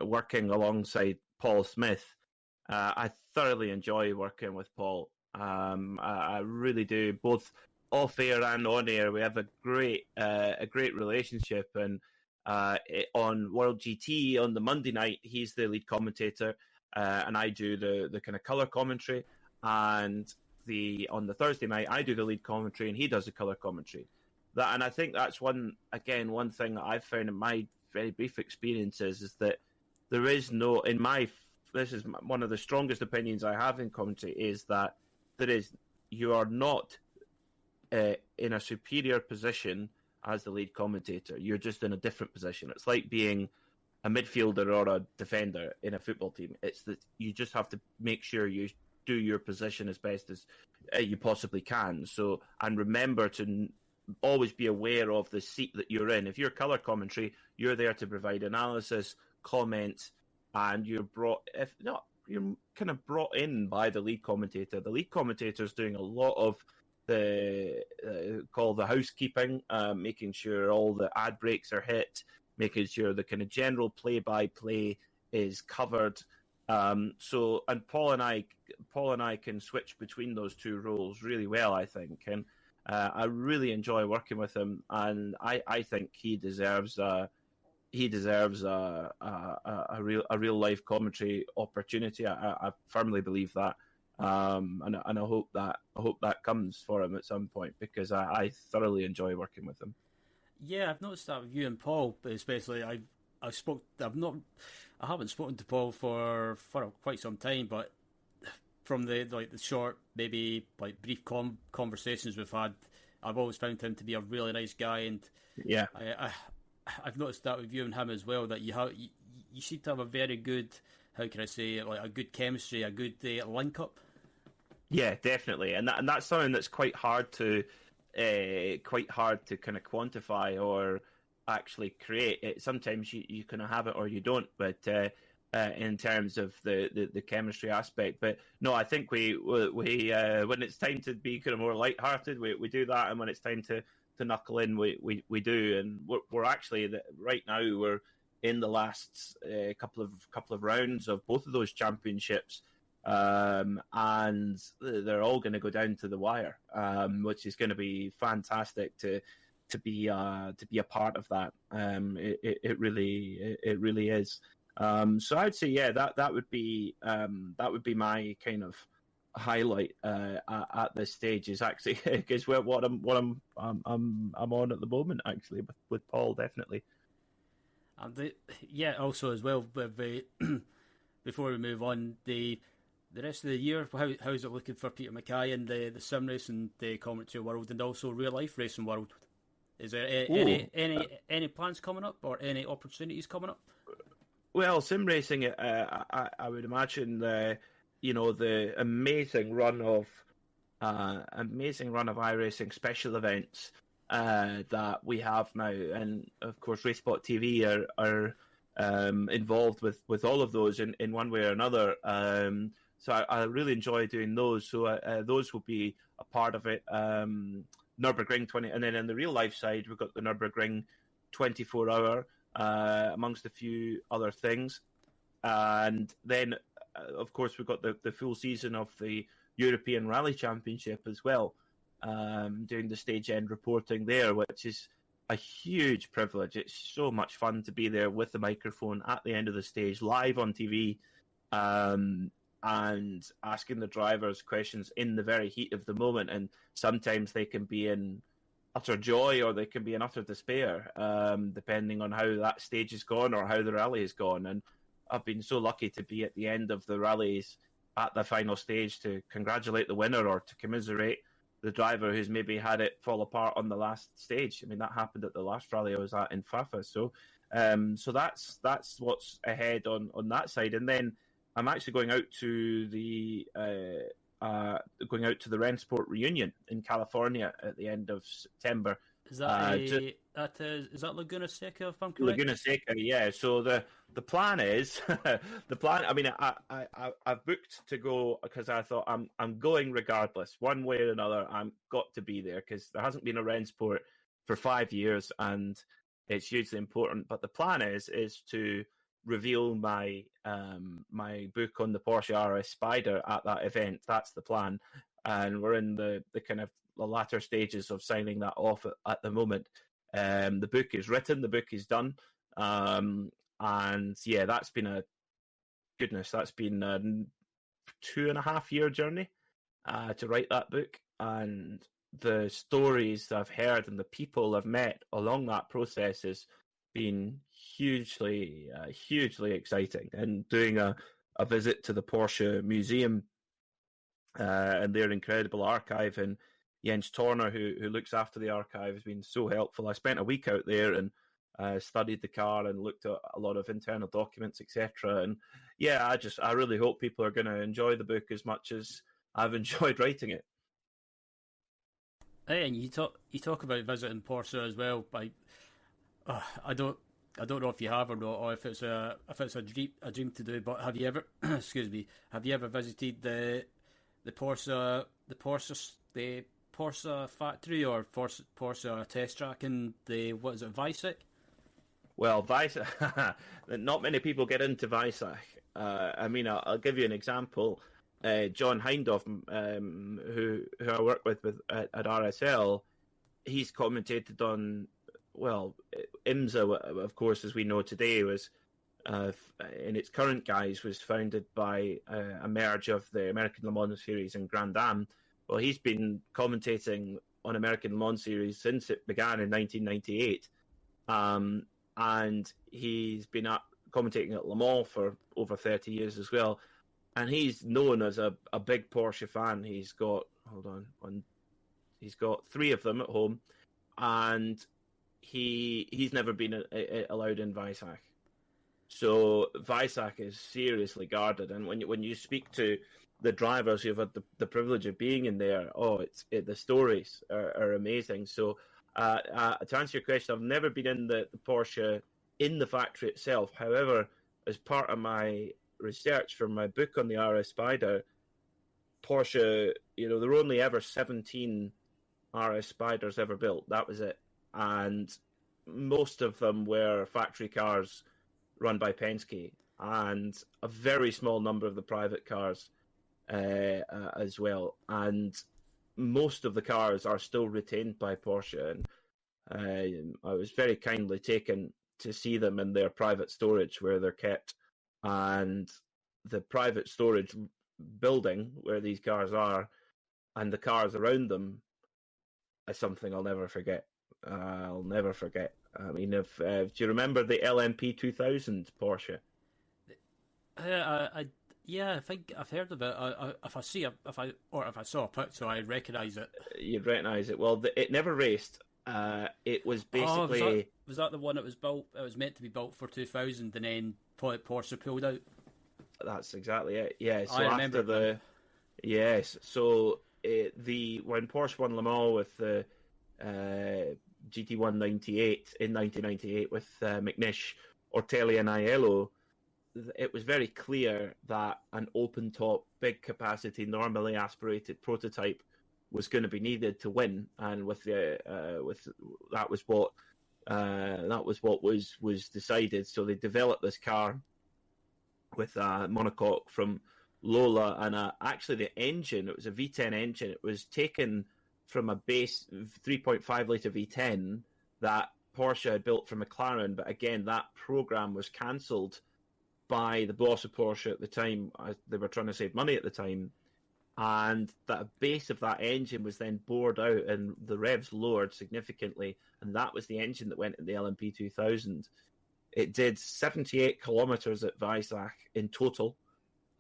working alongside Paul Smith. I thoroughly enjoy working with Paul. I really do, both off air and on air. We have a great relationship, and on World GT on the Monday night, he's the lead commentator, and I do the kind of colour commentary, and on the Thursday night, I do the lead commentary and he does the colour commentary. And I think that's one thing that I've found in my very brief experiences is that there is no, this is one of the strongest opinions I have in commentary, is that you are not in a superior position as the lead commentator. You're just in a different position. It's like being a midfielder or a defender in a football team. It's that you just have to make sure you do your position as best as you possibly can. So, and remember to always be aware of the seat that you're in. If you're colour commentary, you're there to provide analysis, comment, and you're kind of brought in by the lead commentator. The lead commentator is doing a lot of the housekeeping, making sure all the ad breaks are hit, making sure the kind of general play-by-play is covered. So, and Paul and I can switch between those two roles really well, I think, and I really enjoy working with him, and I think he deserves a real life commentary opportunity. I firmly believe that, and I hope that comes for him at some point, because I thoroughly enjoy working with him. Yeah, I've noticed that with you and Paul, but especially I haven't spoken to Paul for quite some time, but from the short, maybe like brief conversations we've had, I've always found him to be a really nice guy, and yeah, I've noticed that with you and him as well, that you seem to have a very good, how can I say, like a good chemistry, a good link up. Yeah, definitely, and that's something that's quite hard to kind of quantify or actually create. Sometimes you kind of have it or you don't, but in terms of the chemistry aspect. But no, I think we when it's time to be kind of more lighthearted, we do that, and when it's time to knuckle in, we do. And we're actually right now we're in the last couple of rounds of both of those championships, and they're all going to go down to the wire, which is going to be fantastic to be a part of that. It really is. So I'd say, yeah, that would be my kind of highlight at this stage, is actually because what I'm on at the moment, actually, with Paul, definitely. And also as well, before we move on, the rest of the year, how is it looking for Peter MacKay in the sim racing, the commentary world, and also real life racing world? Is there any plans coming up, or any opportunities coming up? Well, sim racing, I would imagine the amazing run of iRacing special events that we have now, and of course RaceBot TV are involved with all of those in one way or another. So I really enjoy doing those. So those will be a part of it. Nürburgring 20, and then in the real life side, we've got the Nürburgring 24-hour, amongst a few other things. And then, of course, we've got the full season of the European Rally Championship as well, doing the stage end reporting there, which is a huge privilege. It's so much fun to be there with the microphone at the end of the stage, live on TV, and asking the drivers questions in the very heat of the moment. And sometimes they can be in utter joy or they can be in utter despair, depending on how that stage has gone or how the rally has gone. And I've been so lucky to be at the end of the rallies at the final stage to congratulate the winner or to commiserate the driver who's maybe had it fall apart on the last stage. I mean, that happened at the last rally I was at in Fafa. So that's what's ahead on that side. And then I'm actually going out to the Rennsport reunion in California at the end of September. Is that is that Laguna Seca, if I'm correct? Laguna Seca, yeah. So the plan is I mean, I've booked to go because I thought I'm going regardless, one way or another. I'm got to be there because there hasn't been a Rennsport for 5 years, and it's hugely important. But the plan is to reveal my my book on the Porsche RS Spider at that event. That's the plan, and we're in the kind of the latter stages of signing that off at the moment. The book is written, the book is done, and yeah, that's been a 2.5 year journey to write that book, and the stories I've heard and the people I've met along that process has been hugely exciting. And doing a visit to the Porsche Museum and their incredible archive, and Jens Torner, who looks after the archive, has been so helpful. I spent a week out there and studied the car and looked at a lot of internal documents, etc. And yeah, I really hope people are going to enjoy the book as much as I've enjoyed writing it. Hey, and you talk about visiting Porsche as well. I don't know if you have or not, or if it's a dream to do. But have you ever excuse me? Have you ever visited the Porsche factory or Porsche test track in the what is it, Weissach? Well, Weissach, not many people get into Weissach. I mean, I'll give you an example. John Hindhoff, who I work with at RSL, he's commentated on, well, IMSA, of course, as we know today, was in its current guise was founded by a merge of the American Le Mans Series and Grand Am. Well, he's been commentating on American Le Mans Series since it began in 1998, and he's been commentating at Le Mans for over 30 years as well. And he's known as a big Porsche fan. He's got he's got 3 of them at home, and he's never been allowed in Weissach. So Weissach is seriously guarded. And when you speak to the drivers who've had the privilege of being in there, the stories are amazing. So to answer your question, I've never been in the Porsche in the factory itself. However, as part of my research for my book on the RS Spider, Porsche, there were only ever 17 RS Spiders ever built. That was it. And most of them were factory cars run by Penske, and a very small number of the private cars as well. And most of the cars are still retained by Porsche. And I was very kindly taken to see them in their private storage where they're kept. And the private storage building where these cars are and the cars around them is something I'll never forget. I'll never forget. I mean, do you remember the LMP 2000 Porsche? I think I've heard of it. If I saw a picture, I recognise it. You'd recognise it. Well, it never raced. It was basically. Was that the one that was built? It was meant to be built for 2000, and then Porsche pulled out. That's exactly it. Yeah. So I remember after the. Yes. So when Porsche won Le Mans with the GT198 in 1998 with McNish, Ortelli, and Aiello, it was very clear that an open top, big capacity, normally aspirated prototype was going to be needed to win, and that was what was decided. So they developed this car with a monocoque from Lola, and actually the engine, it was a V10 engine. It was taken from a base 3.5 litre V10 that Porsche had built for McLaren, but again, that program was cancelled by the boss of Porsche at the time. They were trying to save money at the time, and the base of that engine was then bored out and the revs lowered significantly, and that was the engine that went in the LMP 2000. It did 78 kilometres at Weissach in total,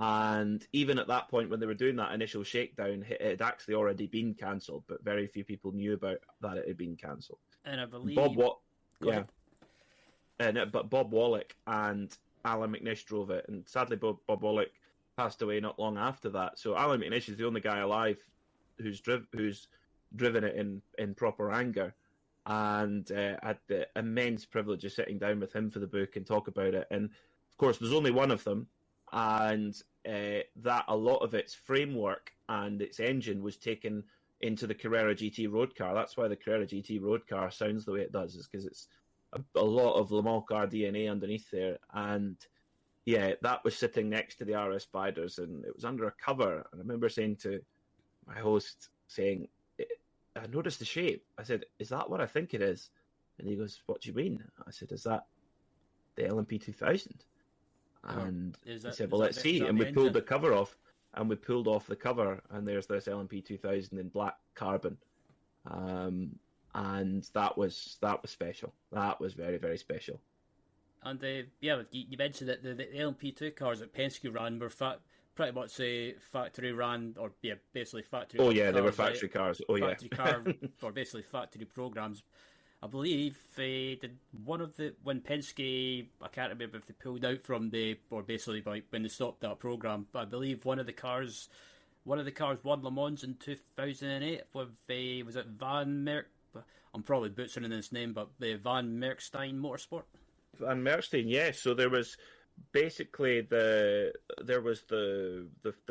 and even at that point when they were doing that initial shakedown, it had actually already been cancelled, but very few people knew about that it had been cancelled. And I believe but Bob Wallach and Alan McNish drove it, and sadly Bob Wallach passed away not long after that. So Alan McNish is the only guy alive who's driven it in proper anger, and I had the immense privilege of sitting down with him for the book and talk about it. And of course, there's only one of them, and that a lot of its framework and its engine was taken into the Carrera GT road car. That's why the Carrera GT road car sounds the way it does, is because it's a lot of Le Mans car DNA underneath there. And yeah, that was sitting next to the RS Spiders, and it was under a cover. And I remember saying to my host, I noticed the shape. I said, "Is that what I think it is?" And he goes, "What do you mean?" I said, "Is that the LMP 2000? And he said, "Well, let's see." And we pulled the cover off, and we pulled off the cover, and there's this LMP 2000 in black carbon. And that was special. That was very, very special. And you mentioned that the LMP2 cars that Penske ran were pretty much factory ran, or basically factory. Oh yeah, they were factory cars. Oh factory car, or basically factory programs. I believe did one of the when Penske, I can't remember if they pulled out from or basically when they stopped that program, but I believe one of the cars won Le Mans in 2008 with was it Van Merk? I'm probably butchering his name, but the Van Merkstein Motorsport. Van Merkstein, yes. So there was basically the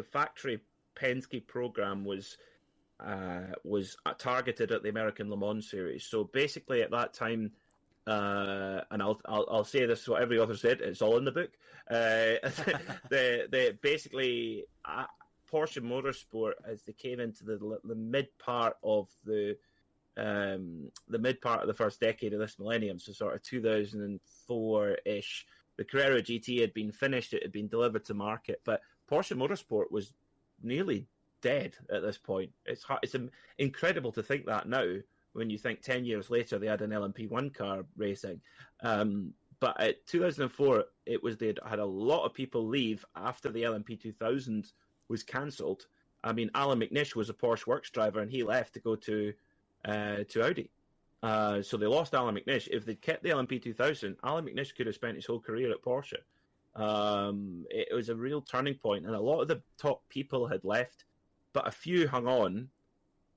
factory Penske program was targeted at the American Le Mans series. So basically, at that time, and I'll say this what every author said, it's all in the book. They basically Porsche Motorsport, as they came into the mid part of the mid part of the first decade of this millennium, so sort of 2004-ish, the Carrera GT had been finished, it had been delivered to market, but Porsche Motorsport was nearly dead at this point. It's incredible to think that now, when you think 10 years later they had an LMP1 car racing. But at 2004, they had a lot of people leave after the LMP 2000 was cancelled. I mean, Alan McNish was a Porsche works driver, and he left to go to Audi. So they lost Alan McNish. If they'd kept the LMP 2000, Alan McNish could have spent his whole career at Porsche. It was a real turning point, and a lot of the top people had left, but a few hung on,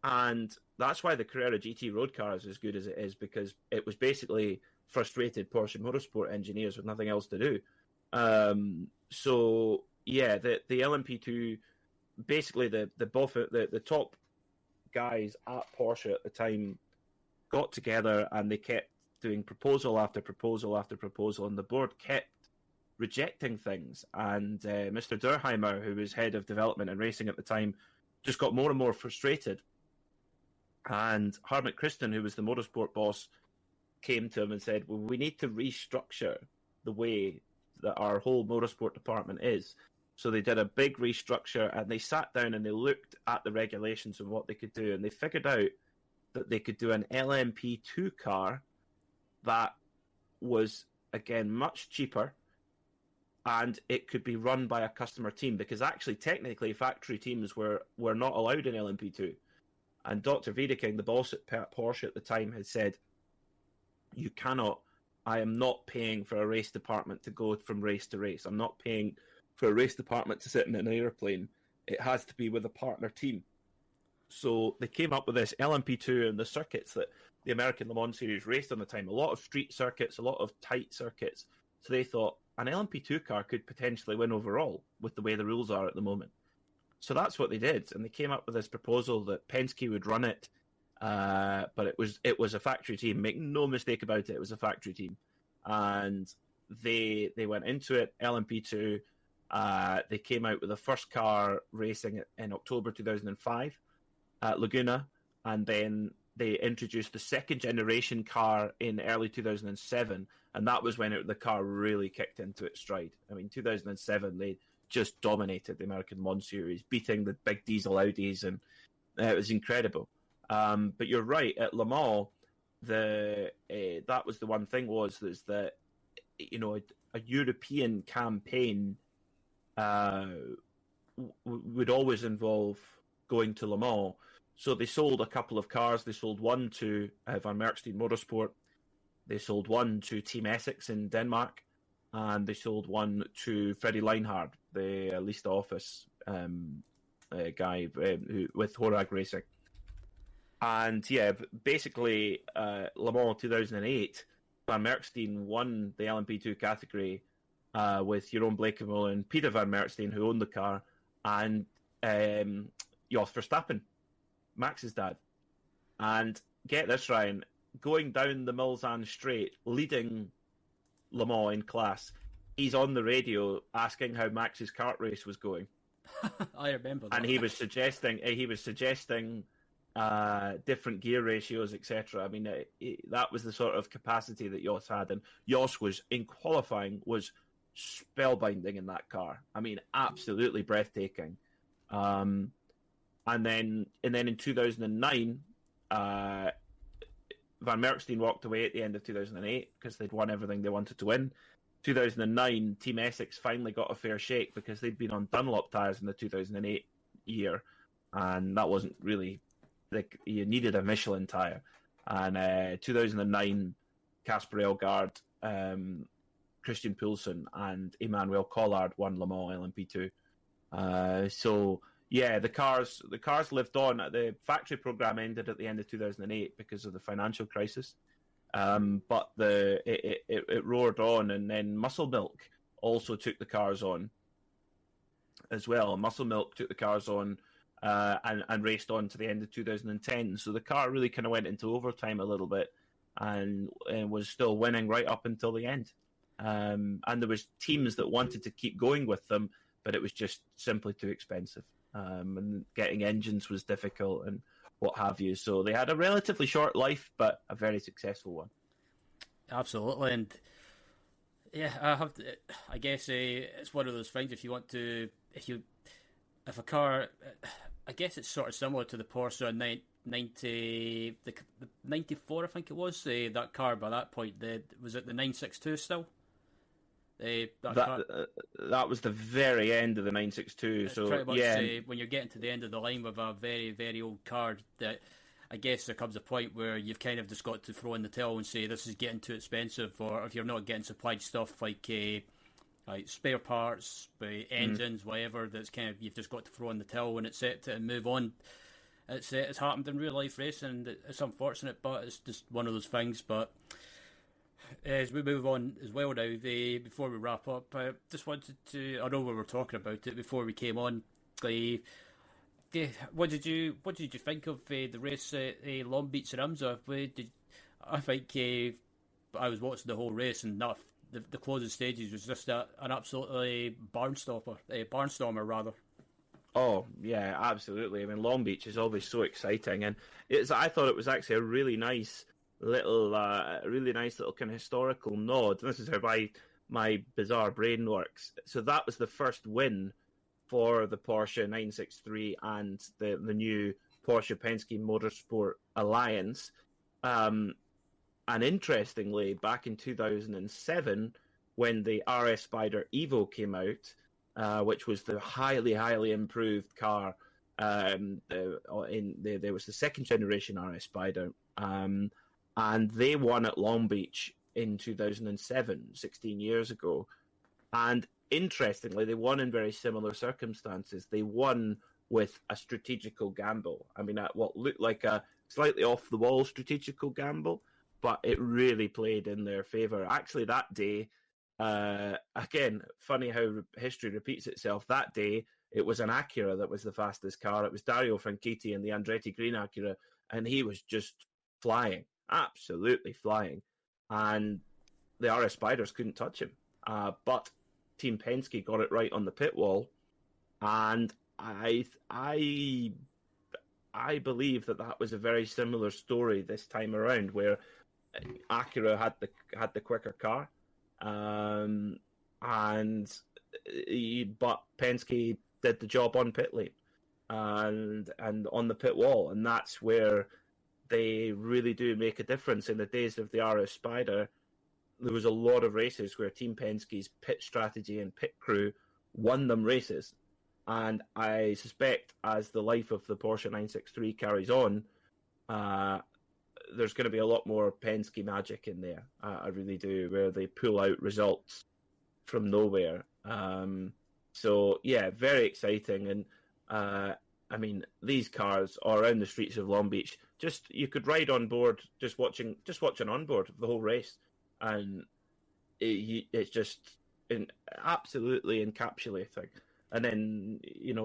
and that's why the Carrera GT road car is as good as it is, because it was basically frustrated Porsche Motorsport engineers with nothing else to do. So yeah, the LMP2, basically the top guys at Porsche at the time got together and they kept doing proposal after proposal after proposal, and the board kept rejecting things. And Mr. Durheimer, who was head of development and racing at the time, just got more and more frustrated. And Hartmut Christen, who was the motorsport boss, came to him and said, well, we need to restructure the way that our whole motorsport department is. So they did a big restructure, and they sat down and they looked at the regulations and what they could do, and they figured out that they could do an LMP2 car that was, again, much cheaper, and it could be run by a customer team, because actually, technically, factory teams were not allowed in LMP2. And Dr. Wiedeking, the boss at Porsche at the time, had said, I am not paying for a race department to go from race to race. I'm not paying for a race department to sit in an airplane. It has to be with a partner team. So they came up with this LMP2 and the circuits that the American Le Mans Series raced on the time. A lot of street circuits, a lot of tight circuits. So they thought an LMP2 car could potentially win overall with the way the rules are at the moment. So that's what they did. And they came up with this proposal that Penske would run it. But it was a factory team. Make no mistake about it. It was a factory team. And they went into it, LMP2. They came out with the first car racing in October 2005 at Laguna, and then they introduced the second generation car in early 2007, and that was when the car really kicked into its stride. I mean, 2007, they just dominated the American Le Mans Series, beating the big diesel Audis, and it was incredible. But you're right, at Le Mans, that was the one thing was that, you know, a European campaign would always involve going to Le Mans. So they sold a couple of cars. They sold one to Van Merkstein Motorsport. They sold one to Team Essex in Denmark. And they sold one to Freddie Leinhard, the leased office guy with Horag Racing. And yeah, basically, Le Mans 2008, Van Merkstein won the LMP2 category with Jeroen Bleekemolen and Peter Van Merkstein, who owned the car, and Jos Verstappen, Max's dad. And get this, Ryan, going down the Mulsanne Straight, leading Le Mans in class, he's on the radio asking how Max's kart race was going. I remember that. And he was suggesting different gear ratios, etc. I mean, that was the sort of capacity that Jos had, and Jos was in qualifying was spellbinding in that car. I mean, absolutely breathtaking. And then in 2009, Van Merkstein walked away at the end of 2008 because they'd won everything they wanted to win. 2009, Team Essex finally got a fair shake because they'd been on Dunlop tyres in the 2008 year, and that wasn't really, like, you needed a Michelin tyre. And 2009, Casper Elgaard, Christian Poulsen, and Emmanuel Collard won Le Mans LMP2. So yeah, the cars lived on. The factory program ended at the end of 2008 because of the financial crisis. But it roared on, and then Muscle Milk also took the cars on as well. Muscle Milk took the cars on and raced on to the end of 2010. So the car really kind of went into overtime a little bit and was still winning right up until the end. And there was teams that wanted to keep going with them, but it was just simply too expensive. And getting engines was difficult and what have you. So they had a relatively short life, but a very successful one. Absolutely. And yeah, I guess it's one of those things. If a car, I guess it's sort of similar to the Porsche 90, the 94, I think it was. That car by that point, was it the 962 still? That was the very end of the 962. So pretty much, yeah, when you're getting to the end of the line with a very, very old car, that I guess there comes a point where you've kind of just got to throw in the towel and say this is getting too expensive, or if you're not getting supplied stuff like spare parts, engines, whatever, that's kind of you've just got to throw in the towel and accept it and move on. It's happened in real life racing. It's unfortunate, but it's just one of those things. But as we move on as well now, before we wrap up, I just wanted to. I know we were talking about it before we came on. What did you think of the race at Long Beach and IMSA? I think I was watching the whole race, and the closing stages was just an absolutely barnstormer rather. Oh yeah, absolutely. I mean, Long Beach is always so exciting, and I thought it was actually a really nice little kind of historical nod. This is how my bizarre brain works. So that was the first win for the Porsche 963 and the new Porsche Penske Motorsport Alliance. And interestingly, back in 2007, when the RS Spider Evo came out, which was the highly, highly improved car, there was the second generation RS Spider, and they won at Long Beach in 2007, 16 years ago. And interestingly, they won in very similar circumstances. They won with a strategical gamble. I mean, at what looked like a slightly off-the-wall strategical gamble, but it really played in their favour. Actually, that day, again, funny how history repeats itself. That day, it was an Acura that was the fastest car. It was Dario Franchitti in the Andretti Green Acura, and he was just flying, absolutely flying. And the RS Spiders couldn't touch him. But Team Penske got it right on the pit wall, and I believe that was a very similar story this time around, where Acura had the quicker car, but Penske did the job on pit lane and on the pit wall, and that's where they really do make a difference. In the days of the RS Spider, there was a lot of races where Team Penske's pit strategy and pit crew won them races. And I suspect as the life of the Porsche 963 carries on, there's going to be a lot more Penske magic in there. I really do, where they pull out results from nowhere. So, yeah, very exciting. And, I mean, these cars are around the streets of Long Beach. You could ride on board, just watching on board the whole race. And it's just absolutely encapsulating. And then,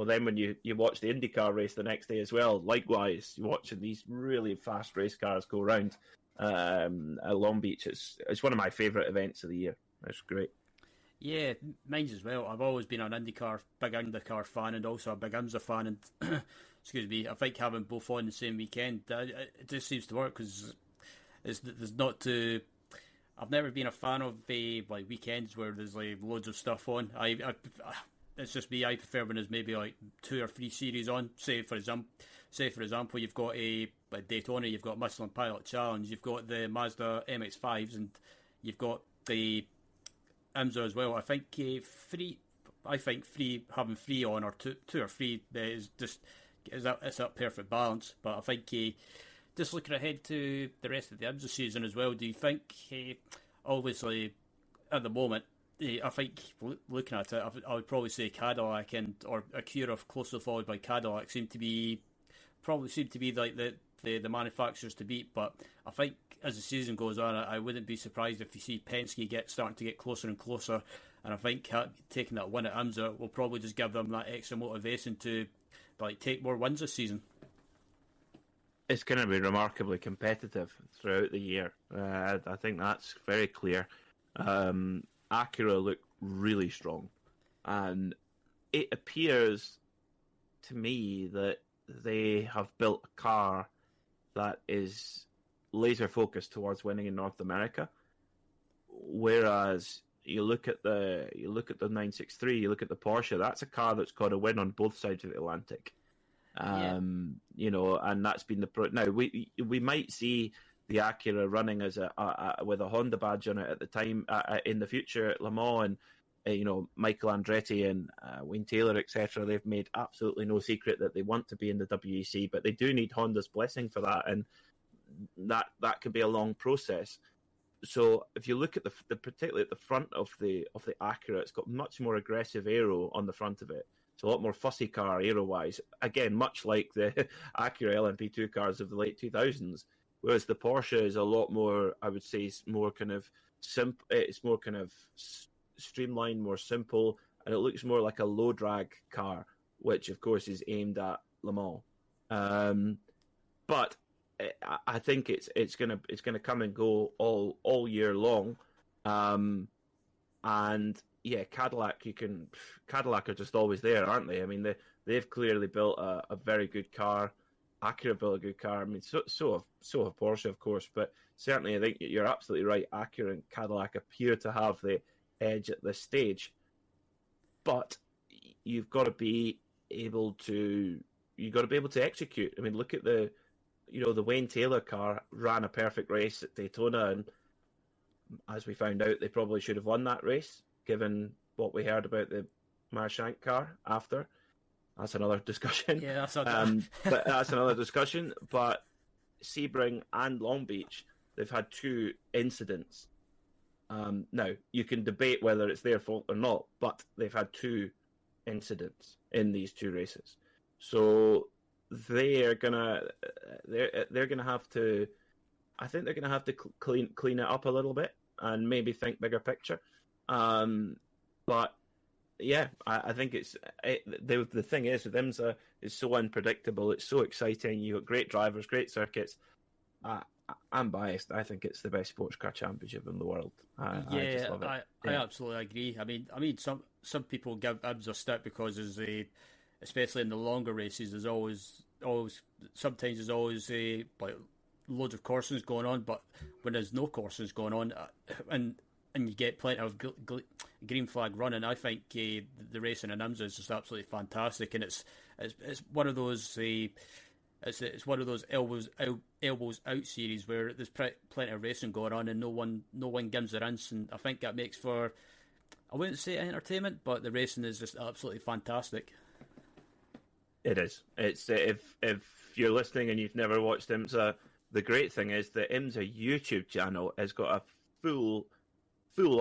then when you watch the IndyCar race the next day as well, likewise, you're watching these really fast race cars go around at Long Beach. It's one of my favourite events of the year. It's great. Yeah, mine's as well. I've always been big IndyCar fan and also a big IMSA fan. And excuse me, I think having both on the same weekend, it just seems to work because there's not to. I've never been a fan of weekends where there's loads of stuff on. It's just me. I prefer when there's maybe 2 or 3 series on. Say for example, you've got a Daytona, you've got Michelin Pilot Challenge, you've got the Mazda MX-5s, and you've got the IMSA as well. I think having 3 on or 2 or 3 it's that perfect balance. But I think just looking ahead to the rest of the IMSA season as well, do you think, obviously, at the moment, I think looking at it, I would probably say Cadillac or Acura closely followed by Cadillac seem to be like the manufacturers to beat. But I think as the season goes on, I wouldn't be surprised if you see Penske starting to get closer and closer. And I think taking that win at IMSA will probably just give them that extra motivation to take more wins this season. It's going to be remarkably competitive throughout the year. I think that's very clear. Acura look really strong, and it appears to me that they have built a car that is laser focused towards winning in North America. Whereas you look at the 963, you look at the Porsche, that's a car that's got a win on both sides of the Atlantic. And that's been now we might see the Acura running as with a Honda badge on it at the time in the future at Le Mans, and Michael Andretti and Wayne Taylor, etc. They've made absolutely no secret that they want to be in the WEC, but they do need Honda's blessing for that, and that can be a long process. So if you look at particularly at the front of the Acura, it's got much more aggressive aero on the front of it. It's a lot more fussy car aero-wise. Again, much like the Acura LMP2 cars of the late 2000s. Whereas the Porsche is a lot more, I would say, more kind of it's more kind of streamlined, more simple, and it looks more like a low drag car, which of course is aimed at Le Mans. But I think it's gonna come and go all year long, and yeah, Cadillac are just always there, aren't they? I mean, they've clearly built a very good car. Acura built a good car. I mean, so have Porsche, of course, but certainly I think you're absolutely right. Acura and Cadillac appear to have the edge at this stage, but you've got to be able to execute. I mean, look at the Wayne Taylor car ran a perfect race at Daytona, and as we found out, they probably should have won that race, given what we heard about the Marshank car after. That's another discussion. Yeah, that's not but that's another discussion. But Sebring and Long Beach, they've had two incidents. Now, you can debate whether it's their fault or not, but they've had two incidents in these two races. So they're gonna have to. I think they're gonna have to clean it up a little bit and maybe think bigger picture. But yeah, I think the thing is with IMSA is so unpredictable. It's so exciting. You've got great drivers, great circuits. I'm biased. I think it's the best sports car championship in the world. I just love it. I absolutely agree. I mean, some people give IMSA a stick because especially in the longer races, there's always sometimes like loads of coursings going on. But when there's no coursings going on, and you get plenty of green flag running, I think the racing in IMSA is just absolutely fantastic, and it's one of those it's one of those elbows out series where there's plenty of racing going on and no one gives their inch, and I think that makes for, I wouldn't say entertainment, but the racing is just absolutely fantastic. It is. It's if you're listening and you've never watched IMSA, the great thing is the IMSA YouTube channel has got a full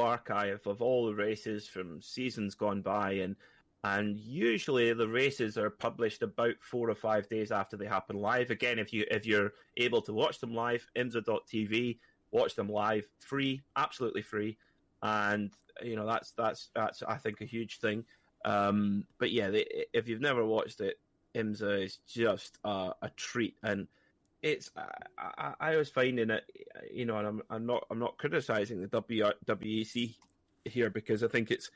archive of all the races from seasons gone by, and usually the races are published about 4 or 5 days after they happen live. Again, if you're able to watch them live, IMSA.tv, watch them live, free, absolutely free, and that's I think a huge thing. But yeah, if you've never watched it, IMSA is just a treat, and it's I was finding it, and I'm not criticizing the WEC here, because I think it's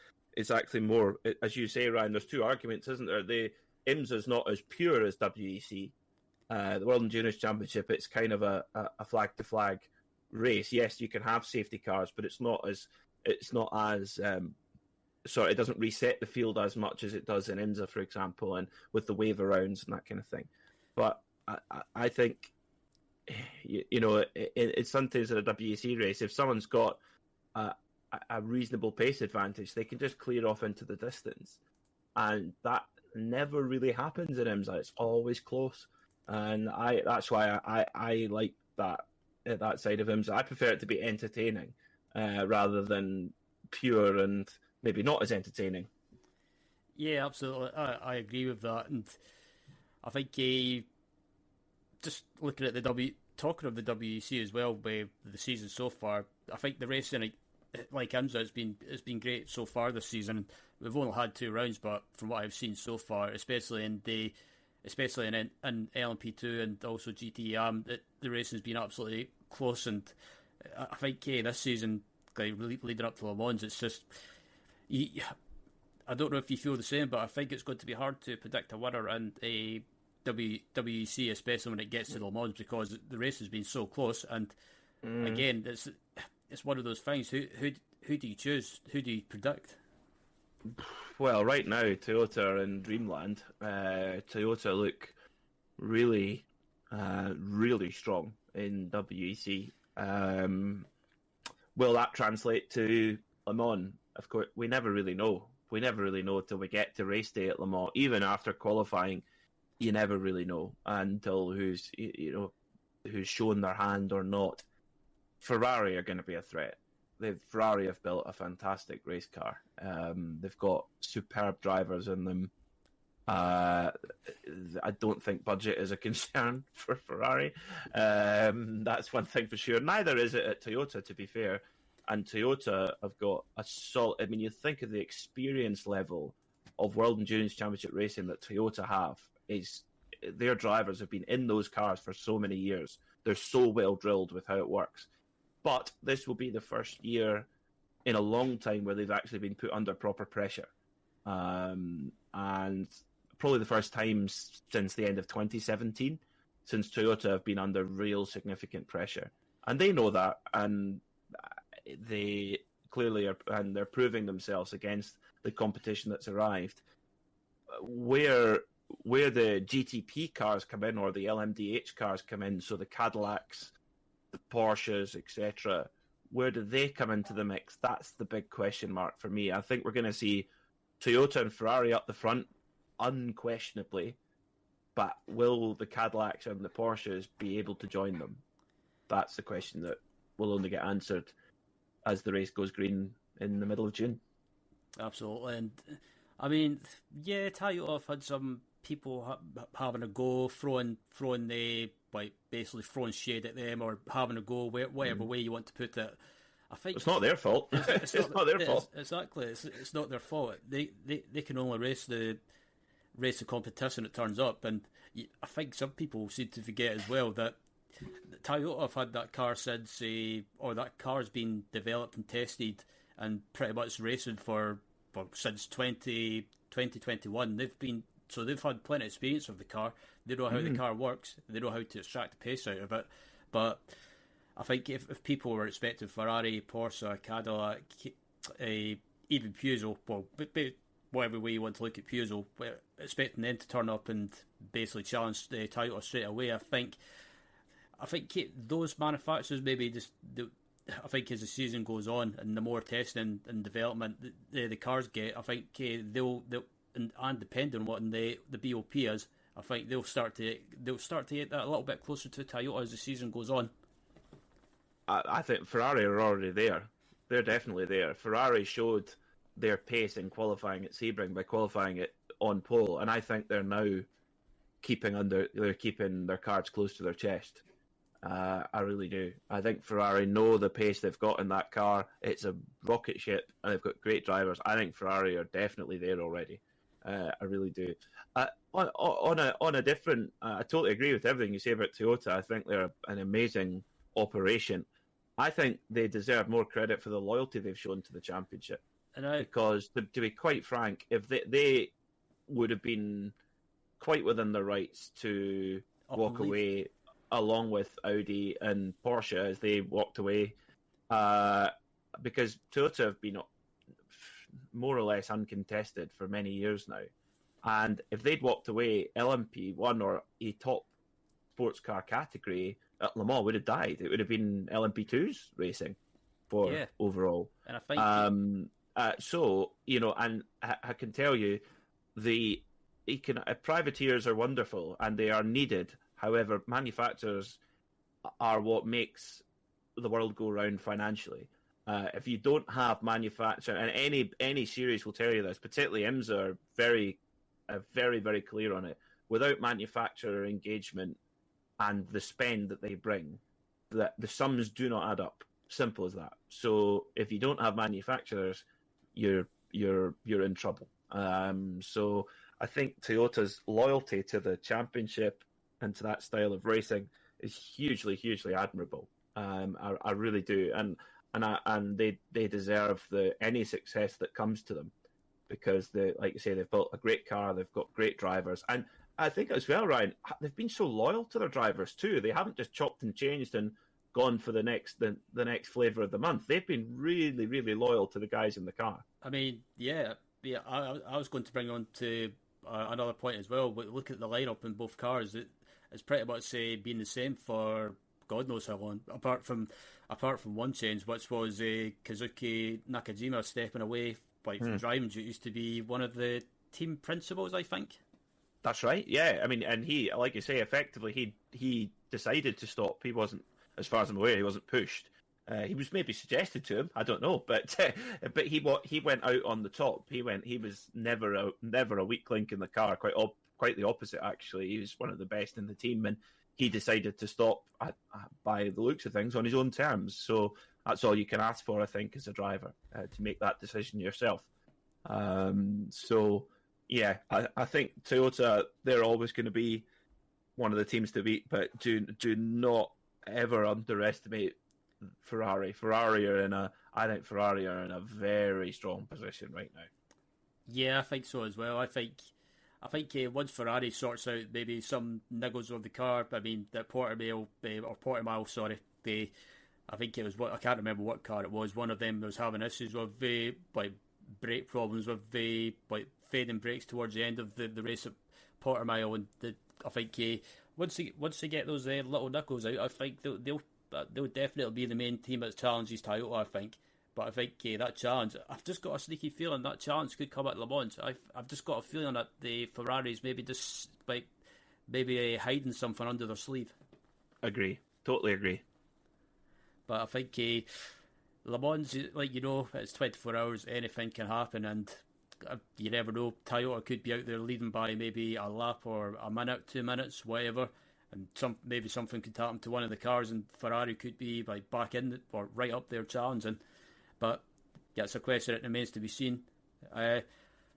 actually more, as you say, Ryan. There's two arguments, isn't there? The IMSA is not as pure as WEC. The World Endurance Championship, it's kind of a flag to flag race. Yes, you can have safety cars, but it doesn't reset the field as much as it does in IMSA, for example, and with the wave arounds and that kind of thing. But I think, it's sometimes in a WEC race, if someone's got a reasonable pace advantage, they can just clear off into the distance, and that never really happens in IMSA. It's always close, and that's why I like that side of IMSA. I prefer it to be entertaining rather than pure and maybe not as entertaining. Yeah, absolutely. I agree with that, and I think just looking at talking of the WEC as well, with the season so far, I think the racing, like IMSA, it's been great so far this season. We've only had 2 rounds, but from what I've seen so far, especially in LMP2 and also GTEM, the racing's been absolutely close. And I think this season, like leading up to Le Mans, it's just I don't know if you feel the same, but I think it's going to be hard to predict a winner in a WEC, especially when it gets to Le Mans, because the race has been so close. And again, it's one of those things. Who do you choose? Who do you predict? Well, right now, Toyota and Dreamland. Toyota look really, really strong in WEC. Will that translate to Le Mans? Of course, we never really know. We never really know until we get to race day at Le Mans. Even after qualifying, you never really know until who's shown their hand or not. Ferrari are going to be a threat. Ferrari have built a fantastic race car. They've got superb drivers in them. I don't think budget is a concern for Ferrari. That's one thing for sure. Neither is it at Toyota, to be fair. And Toyota have got a solid... I mean, you think of the experience level of World Endurance Championship racing that Toyota have. Their drivers have been in those cars for so many years. They're so well drilled with how it works. But this will be the first year in a long time where they've actually been put under proper pressure. And probably the first time since the end of 2017, since Toyota have been under real significant pressure. And they know that, and they clearly are, and they're proving themselves against the competition that's arrived. Where the GTP cars come in, or the LMDH cars come in, so the Cadillacs, the Porsches, etc., where do they come into the mix? That's the big question mark for me. I think we're going to see Toyota and Ferrari up the front, unquestionably, but will the Cadillacs and the Porsches be able to join them? That's the question that will only get answered as the race goes green in the middle of June. Absolutely. And I mean, yeah, Toyota have had some people having a go, throwing basically throwing shade at them, or having a go, whatever way you want to put it. I think it's not their fault. It's not their fault. Exactly, it's not their fault. They can only race the competition it turns up, and I think some people seem to forget as well that Toyota have had that car since, or that car's been developed and tested and pretty much racing since 2021. They've had plenty of experience of the car. They know how the car works. They know how to extract the pace out of it. But I think if people were expecting Ferrari, Porsche, Cadillac, even Peugeot, whatever way you want to look at Peugeot, expecting them to turn up and basically challenge the Toyota straight away, I think those manufacturers maybe just... I think as the season goes on and the more testing and development the cars get, I think they'll and depending on what the BOP is, I think they'll start to get that a little bit closer to Toyota as the season goes on. I think Ferrari are already there. They're definitely there. Ferrari showed their pace in qualifying at Sebring by qualifying it on pole, and I think they're now keeping their cards close to their chest. I really do. I think Ferrari know the pace they've got in that car. It's a rocket ship, and they've got great drivers. I think Ferrari are definitely there already. I really do. On a different, I totally agree with everything you say about Toyota. I think they're an amazing operation. I think they deserve more credit for the loyalty they've shown to the championship. Because to be quite frank, if they would have been quite within their rights to walk away along with Audi and Porsche as they walked away, because Toyota have been more or less uncontested for many years now. And if they'd walked away, LMP1 or a top sports car category at Le Mans would have died. It would have been LMP2's racing for overall. And I think... and I can tell you, privateers are wonderful and they are needed. However, manufacturers are what makes the world go round financially. If you don't have manufacture, and any series will tell you this, particularly IMSA are very, very clear on it. Without manufacturer engagement and the spend that they bring, the sums do not add up. Simple as that. So if you don't have manufacturers, you're in trouble. So I think Toyota's loyalty to the championship and to that style of racing is hugely admirable. I really do, and they deserve any success that comes to them, because like you say, they've built a great car, they've got great drivers, and I think as well, Ryan, they've been so loyal to their drivers too. They haven't just chopped and changed and gone for the next flavour of the month. They've been really loyal to the guys in the car. I mean, yeah. I was going to bring on to another point as well. But look at the lineup in both cars. It's pretty much been the same for God knows how long, apart from one change, which was Kazuki Nakajima stepping away from driving duties to be one of the team principals, I think. That's right. Yeah, I mean, and he, like you say, effectively he decided to stop. He wasn't, as far as I'm aware, he wasn't pushed. He was maybe suggested to him. I don't know, but he went out on the top. He was never a weak link in the car. Quite the opposite, actually. He was one of the best in the team, and he decided to stop by the looks of things on his own terms. So that's all you can ask for, I think, as a driver, to make that decision yourself. So yeah, I think Toyota, they're always going to be one of the teams to beat, but do not ever underestimate Ferrari. I think Ferrari are in a very strong position right now. Yeah, I think so as well. I think once Ferrari sorts out maybe some niggles of the car, I mean, that Portimao, I think it was I can't remember what car it was. One of them was having issues with brake problems, with fading brakes towards the end of the race at Portimao, and I think once they get those little nickels out, I think they'll definitely be the main team that challenges Toyota, I think. But I think that challenge, I've just got a sneaky feeling that challenge could come at Le Mans. I've just got a feeling that the Ferraris maybe just hiding something under their sleeve. Agree. Totally agree. But I think Le Mans, it's 24 hours, anything can happen, and you never know. Toyota could be out there leading by maybe a lap or a minute, 2 minutes, whatever. And maybe something could happen to one of the cars, and Ferrari could be back in or right up there challenging. But yeah, it's a question that remains to be seen.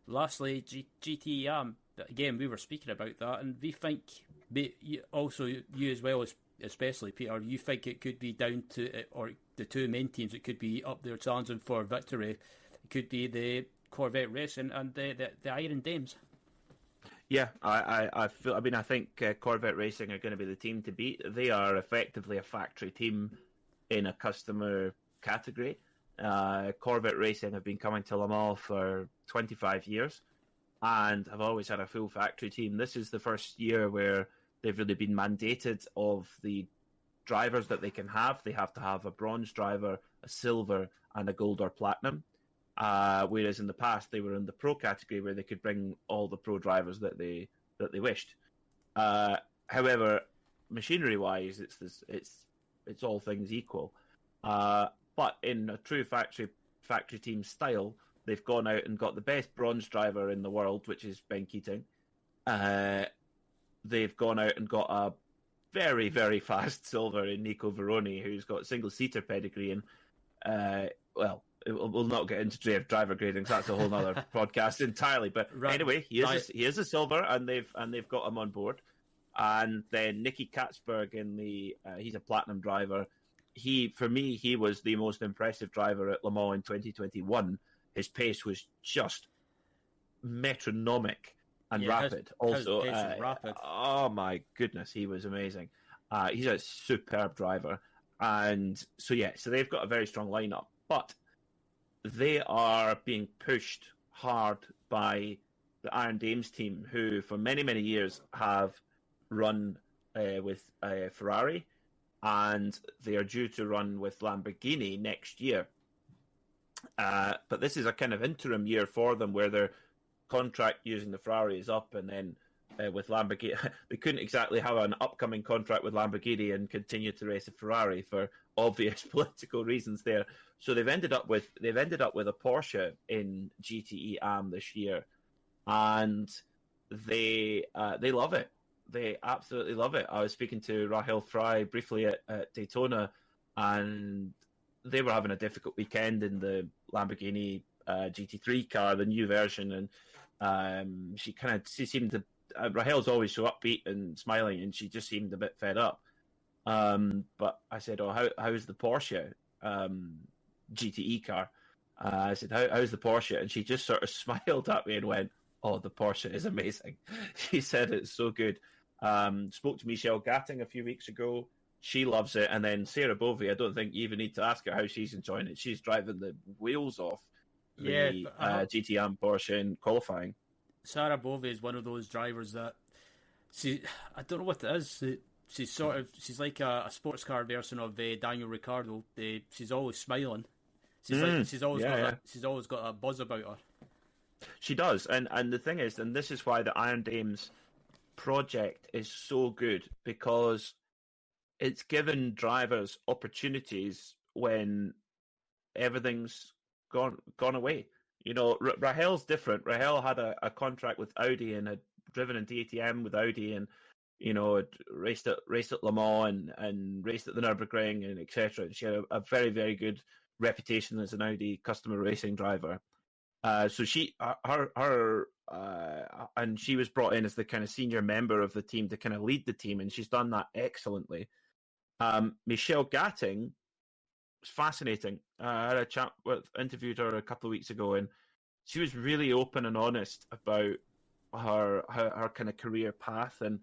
Lastly, GTE, again, we were speaking about that, and we think, also you as well, especially Peter, you think it could be down to, or the two main teams, it could be up there challenging for victory. It could be the Corvette Racing and the Iron Dames. Yeah, I think Corvette Racing are going to be the team to beat. They are effectively a factory team in a customer category. Corvette Racing have been coming to Le Mans for 25 years and have always had a full factory team. This is the first year where they've really been mandated of the drivers that they can have. They have to have a bronze driver, a silver, and a gold or platinum. Whereas in the past they were in the pro category where they could bring all the pro drivers that they wished. However, machinery-wise, it's all things equal. But in a true factory team style, they've gone out and got the best bronze driver in the world, which is Ben Keating. They've gone out and got a very, very fast silver in Nico Veroni, who's got single-seater pedigree. And, we'll not get into driver gradings. That's a whole other podcast entirely. But anyway, he is a silver, and they've got him on board. And then Nicky Katzberg he's a platinum driver. For me, he was the most impressive driver at Le Mans in 2021. His pace was just metronomic and rapid. His rapid. Oh my goodness, he was amazing. He's a superb driver. And so they've got a very strong lineup, but they are being pushed hard by the Iron Dames team, who for many, many years have run with Ferrari, and they are due to run with Lamborghini next year. But this is a kind of interim year for them where their contract using the Ferrari is up, and then with Lamborghini. They couldn't exactly have an upcoming contract with Lamborghini and continue to race a Ferrari for obvious political reasons there. So they've ended up with a Porsche in GTE AM this year, and they love it. They absolutely love it. I was speaking to Rahel Fry briefly at Daytona, and they were having a difficult weekend in the Lamborghini GT3 car, the new version, and she seemed to. Rahel's always so upbeat and smiling, and she just seemed a bit fed up. But I said, "Oh, how's the Porsche GTE car?" I said, "How's the Porsche?" And she just sort of smiled at me and went, "Oh, the Porsche is amazing." She said it's so good. Spoke to Michelle Gatting a few weeks ago. She loves it. And then Sarah Bovey, I don't think you even need to ask her how she's enjoying it. She's driving the wheels off the GTM Porsche in qualifying. Sarah Bovey is one of those drivers that I don't know what it is. She's like a sports car version of Daniel Ricciardo. She's always smiling. She's always got a buzz about her. She does, and the thing is, and this is why the Iron Dames project is so good, because it's given drivers opportunities when everything's gone away. You know, Rahel's different. Rahel had a contract with Audi and had driven in DTM with Audi, and you know, had raced at Le Mans and raced at the Nürburgring and etc. And she had a very, very good reputation as an Audi customer racing driver. So and she was brought in as the kind of senior member of the team to kind of lead the team, and she's done that excellently. Michelle Gatting was fascinating. I had a chat interviewed her a couple of weeks ago, and she was really open and honest about her kind of career path and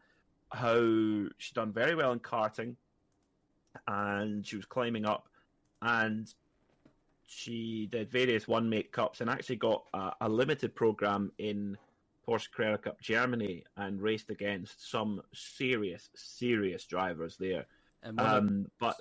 how she'd done very well in karting, and she was climbing up, and she did various one-make cups and actually got a limited program in Porsche Carrera Cup Germany and raced against some serious drivers there. But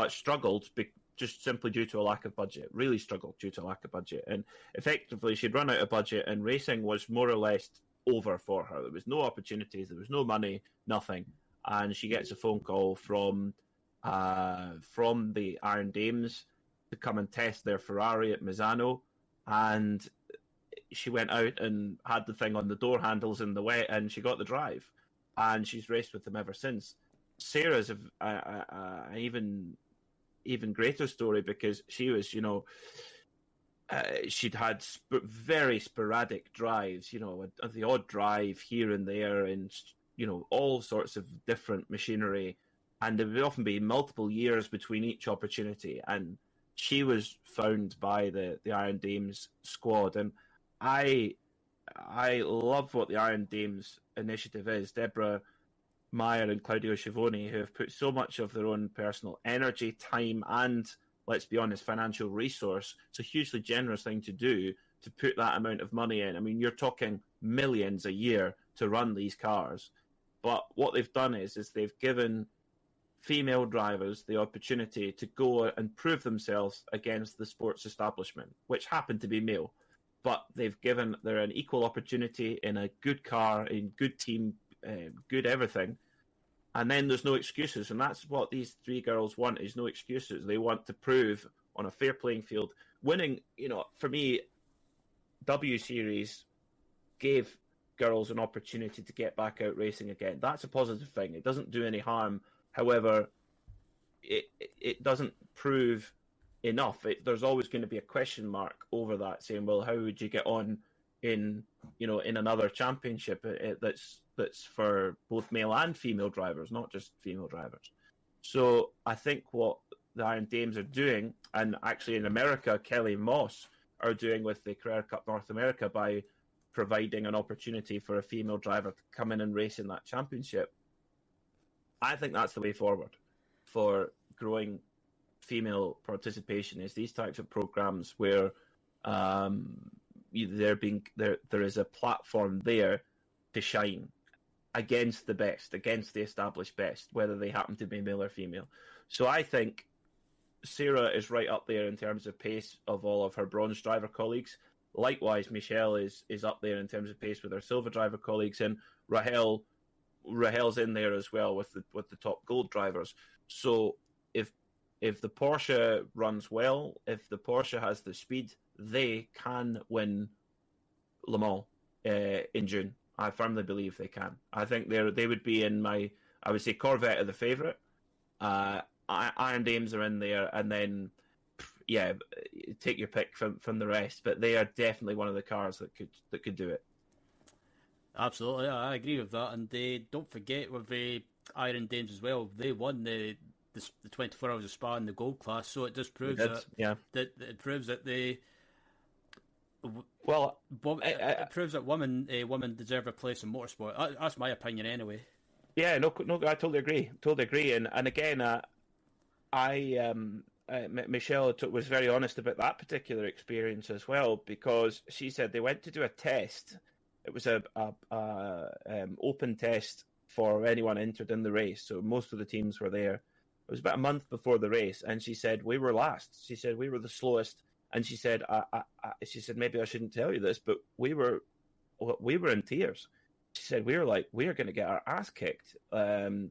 struggled just simply due to a lack of budget. Really struggled due to a lack of budget, and effectively she'd run out of budget, and racing was more or less over for her. There was no opportunities, there was no money, nothing, and she gets a phone call from the Iron Dames to come and test their Ferrari at Misano, and she went out and had the thing on the door handles in the wet, and she got the drive, and she's raced with them ever since. Sarah's an even greater story, because she was, you know, she'd had very sporadic drives, you know, the odd drive here and there, and you know, all sorts of different machinery, and there would often be multiple years between each opportunity. And she was found by the Iron Dames squad, and I love what the Iron Dames initiative is. Deborah Meyer and Claudio Schiavone, who have put so much of their own personal energy, time, and, let's be honest, financial resource. It's a hugely generous thing to do, to put that amount of money in. I mean, you're talking millions a year to run these cars. But what they've done is they've given female drivers the opportunity to go and prove themselves against the sports establishment, which happen to be male. But they're an equal opportunity in a good car, in good team, good everything. And then there's no excuses. And that's what these three girls want, is no excuses. They want to prove on a fair playing field. Winning, you know, for me, W Series gave girls an opportunity to get back out racing again. That's a positive thing. It doesn't do any harm. However, it doesn't prove enough. There's always going to be a question mark over that, saying, well, how would you get on in another championship that's for both male and female drivers, not just female drivers. So I think what the Iron Dames are doing, and actually in America, Kelly Moss are doing with the Carrera Cup North America by providing an opportunity for a female driver to come in and race in that championship. I think that's the way forward for growing female participation, is these types of programs where there is a platform there to shine against the best, against the established best, whether they happen to be male or female. So I think Sarah is right up there in terms of pace of all of her bronze driver colleagues. Likewise, Michelle is up there in terms of pace with her silver driver colleagues, and Rahel's in there as well with the top gold drivers. So if the Porsche runs well, if the Porsche has the speed, they can win Le Mans in June. I firmly believe they can. I think they would be in I would say Corvette are the favourite. Iron Dames are in there, and then take your pick from the rest. But they are definitely one of the cars that could do it. Absolutely, I agree with that. And don't forget with the Iron Dames as well, they won the 24 Hours of Spa in the gold class. So it just proves that it proves that they. Well, it proves that women deserve a place in motorsport. That's my opinion, anyway. Yeah, no, I totally agree. And again, Michelle was very honest about that particular experience as well, because she said they went to do a test. It was a open test for anyone entered in the race, so most of the teams were there. It was about a month before the race, and she said we were last. She said we were the slowest, and she said she said maybe I shouldn't tell you this, but we were in tears. She said we were like, we are going to get our ass kicked, and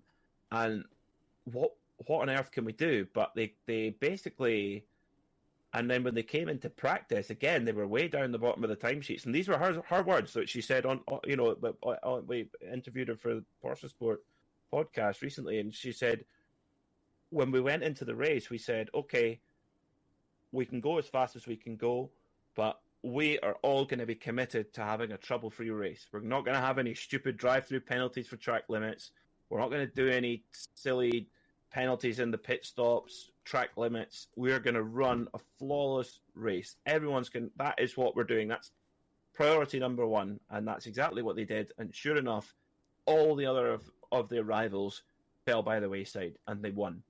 what on earth can we do? But they basically, and then when they came into practice again, they were way down the bottom of the timesheets, and these were her words that she said on we interviewed her for the Porsche Sport podcast recently, and she said when we went into the race, we said, okay, we can go as fast as we can go, but we are all going to be committed to having a trouble-free race. We're not going to have any stupid drive-through penalties for track limits. We're not going to do any silly penalties in the pit stops, track limits. We're going to run a flawless race. That is what we're doing. That's priority number one, and that's exactly what they did. And sure enough, all the other of their rivals fell by the wayside, and they won.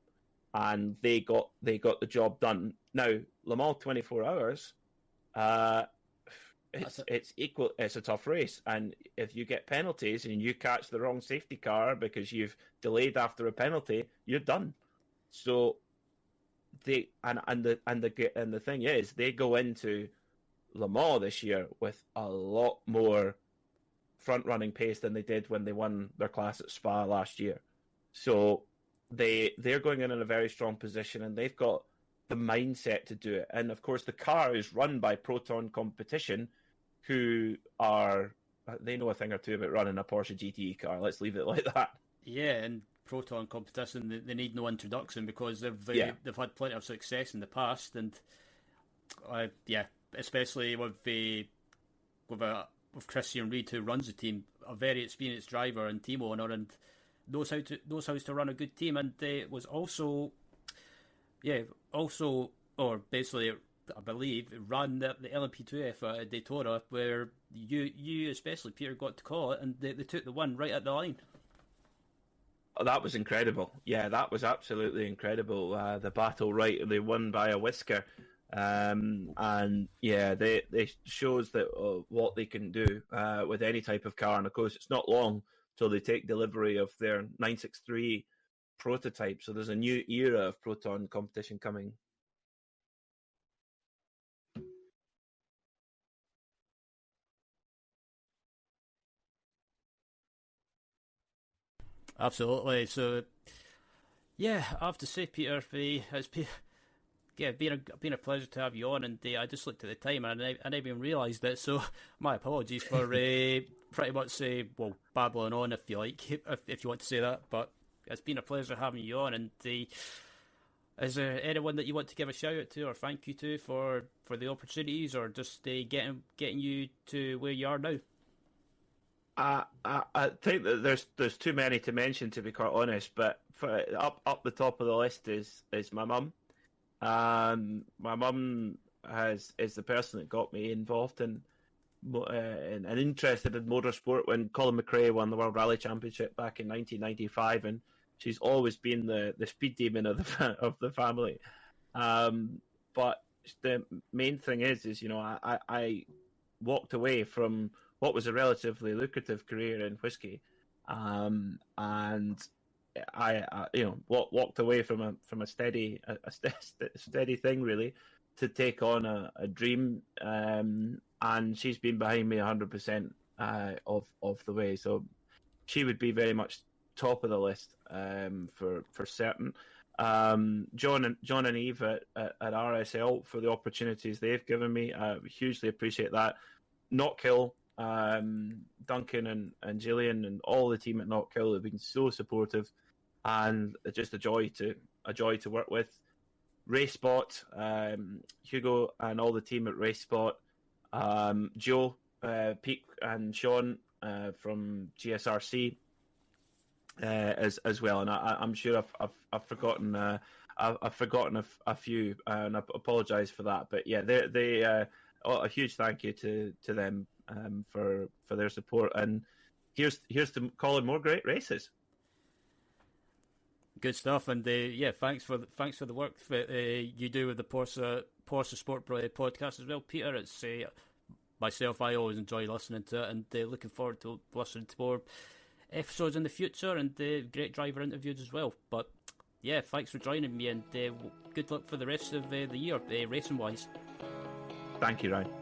And they got the job done. Now, Le Mans 24 hours, it's equal. It's a tough race, and if you get penalties and you catch the wrong safety car because you've delayed after a penalty, you're done. So the thing is, they go into Le Mans this year with a lot more front running pace than they did when they won their class at Spa last year. So they're going in a very strong position, and they've got the mindset to do it. And of course, the car is run by Proton Competition, who they know a thing or two about running a Porsche GTE car. Let's leave it like that. Yeah, and Proton Competition, they need no introduction because they've had plenty of success in the past, and especially with Christian Reed, who runs the team, a very experienced driver and team owner, and knows how to run a good team. And it was basically, I believe, ran the LMP2F at Daytona, where you especially, Peter, got to call it, and they took the one right at the line. Oh, that was incredible. Yeah, that was absolutely incredible. The battle right, they won by a whisker. And yeah, they shows that what they can do with any type of car. And of course, it's not long till they take delivery of their 963 prototype. So there's a new era of Proton Competition coming. Absolutely. So, yeah, I have to say, Peter, it's been a pleasure to have you on, and I just looked at the time and I didn't even realise that. So, my apologies for pretty much babbling on, if you like, if you want to say that. But it's been a pleasure having you on. And is there anyone that you want to give a shout out to or thank you to for the opportunities, or just getting you to where you are now? I think that there's too many to mention, to be quite honest. But up the top of the list is my mum. My mum is the person that got me involved and interested in motorsport when Colin McRae won the World Rally Championship back in 1995, and she's always been the speed demon of the family. But the main thing is I walked away from what was a relatively lucrative career in whiskey, and I walked away from a steady thing really to take on a dream and she's been behind me 100% of the way. So she would be very much top of the list for certain. John and Eve at RSL for the opportunities they've given me. I hugely appreciate that. Knockhill, Duncan and Gillian and all the team at Knockhill have been so supportive, and just a joy to work with. RaceSpot, Hugo and all the team at RaceSpot, Joe, Pete and Sean from GSRC as well, and I'm sure I've forgotten a few, and I apologise for that. But yeah, they a huge thank you to them for their support, and here's to calling more great races. Good stuff, and thanks for the work that you do with the Porsche Sport podcast as well, Peter. It's myself, I always enjoy listening to it, and looking forward to listening to more episodes in the future, and great driver interviews as well. But yeah, thanks for joining me, and good luck for the rest of the year, racing wise. Thank you, Ryan.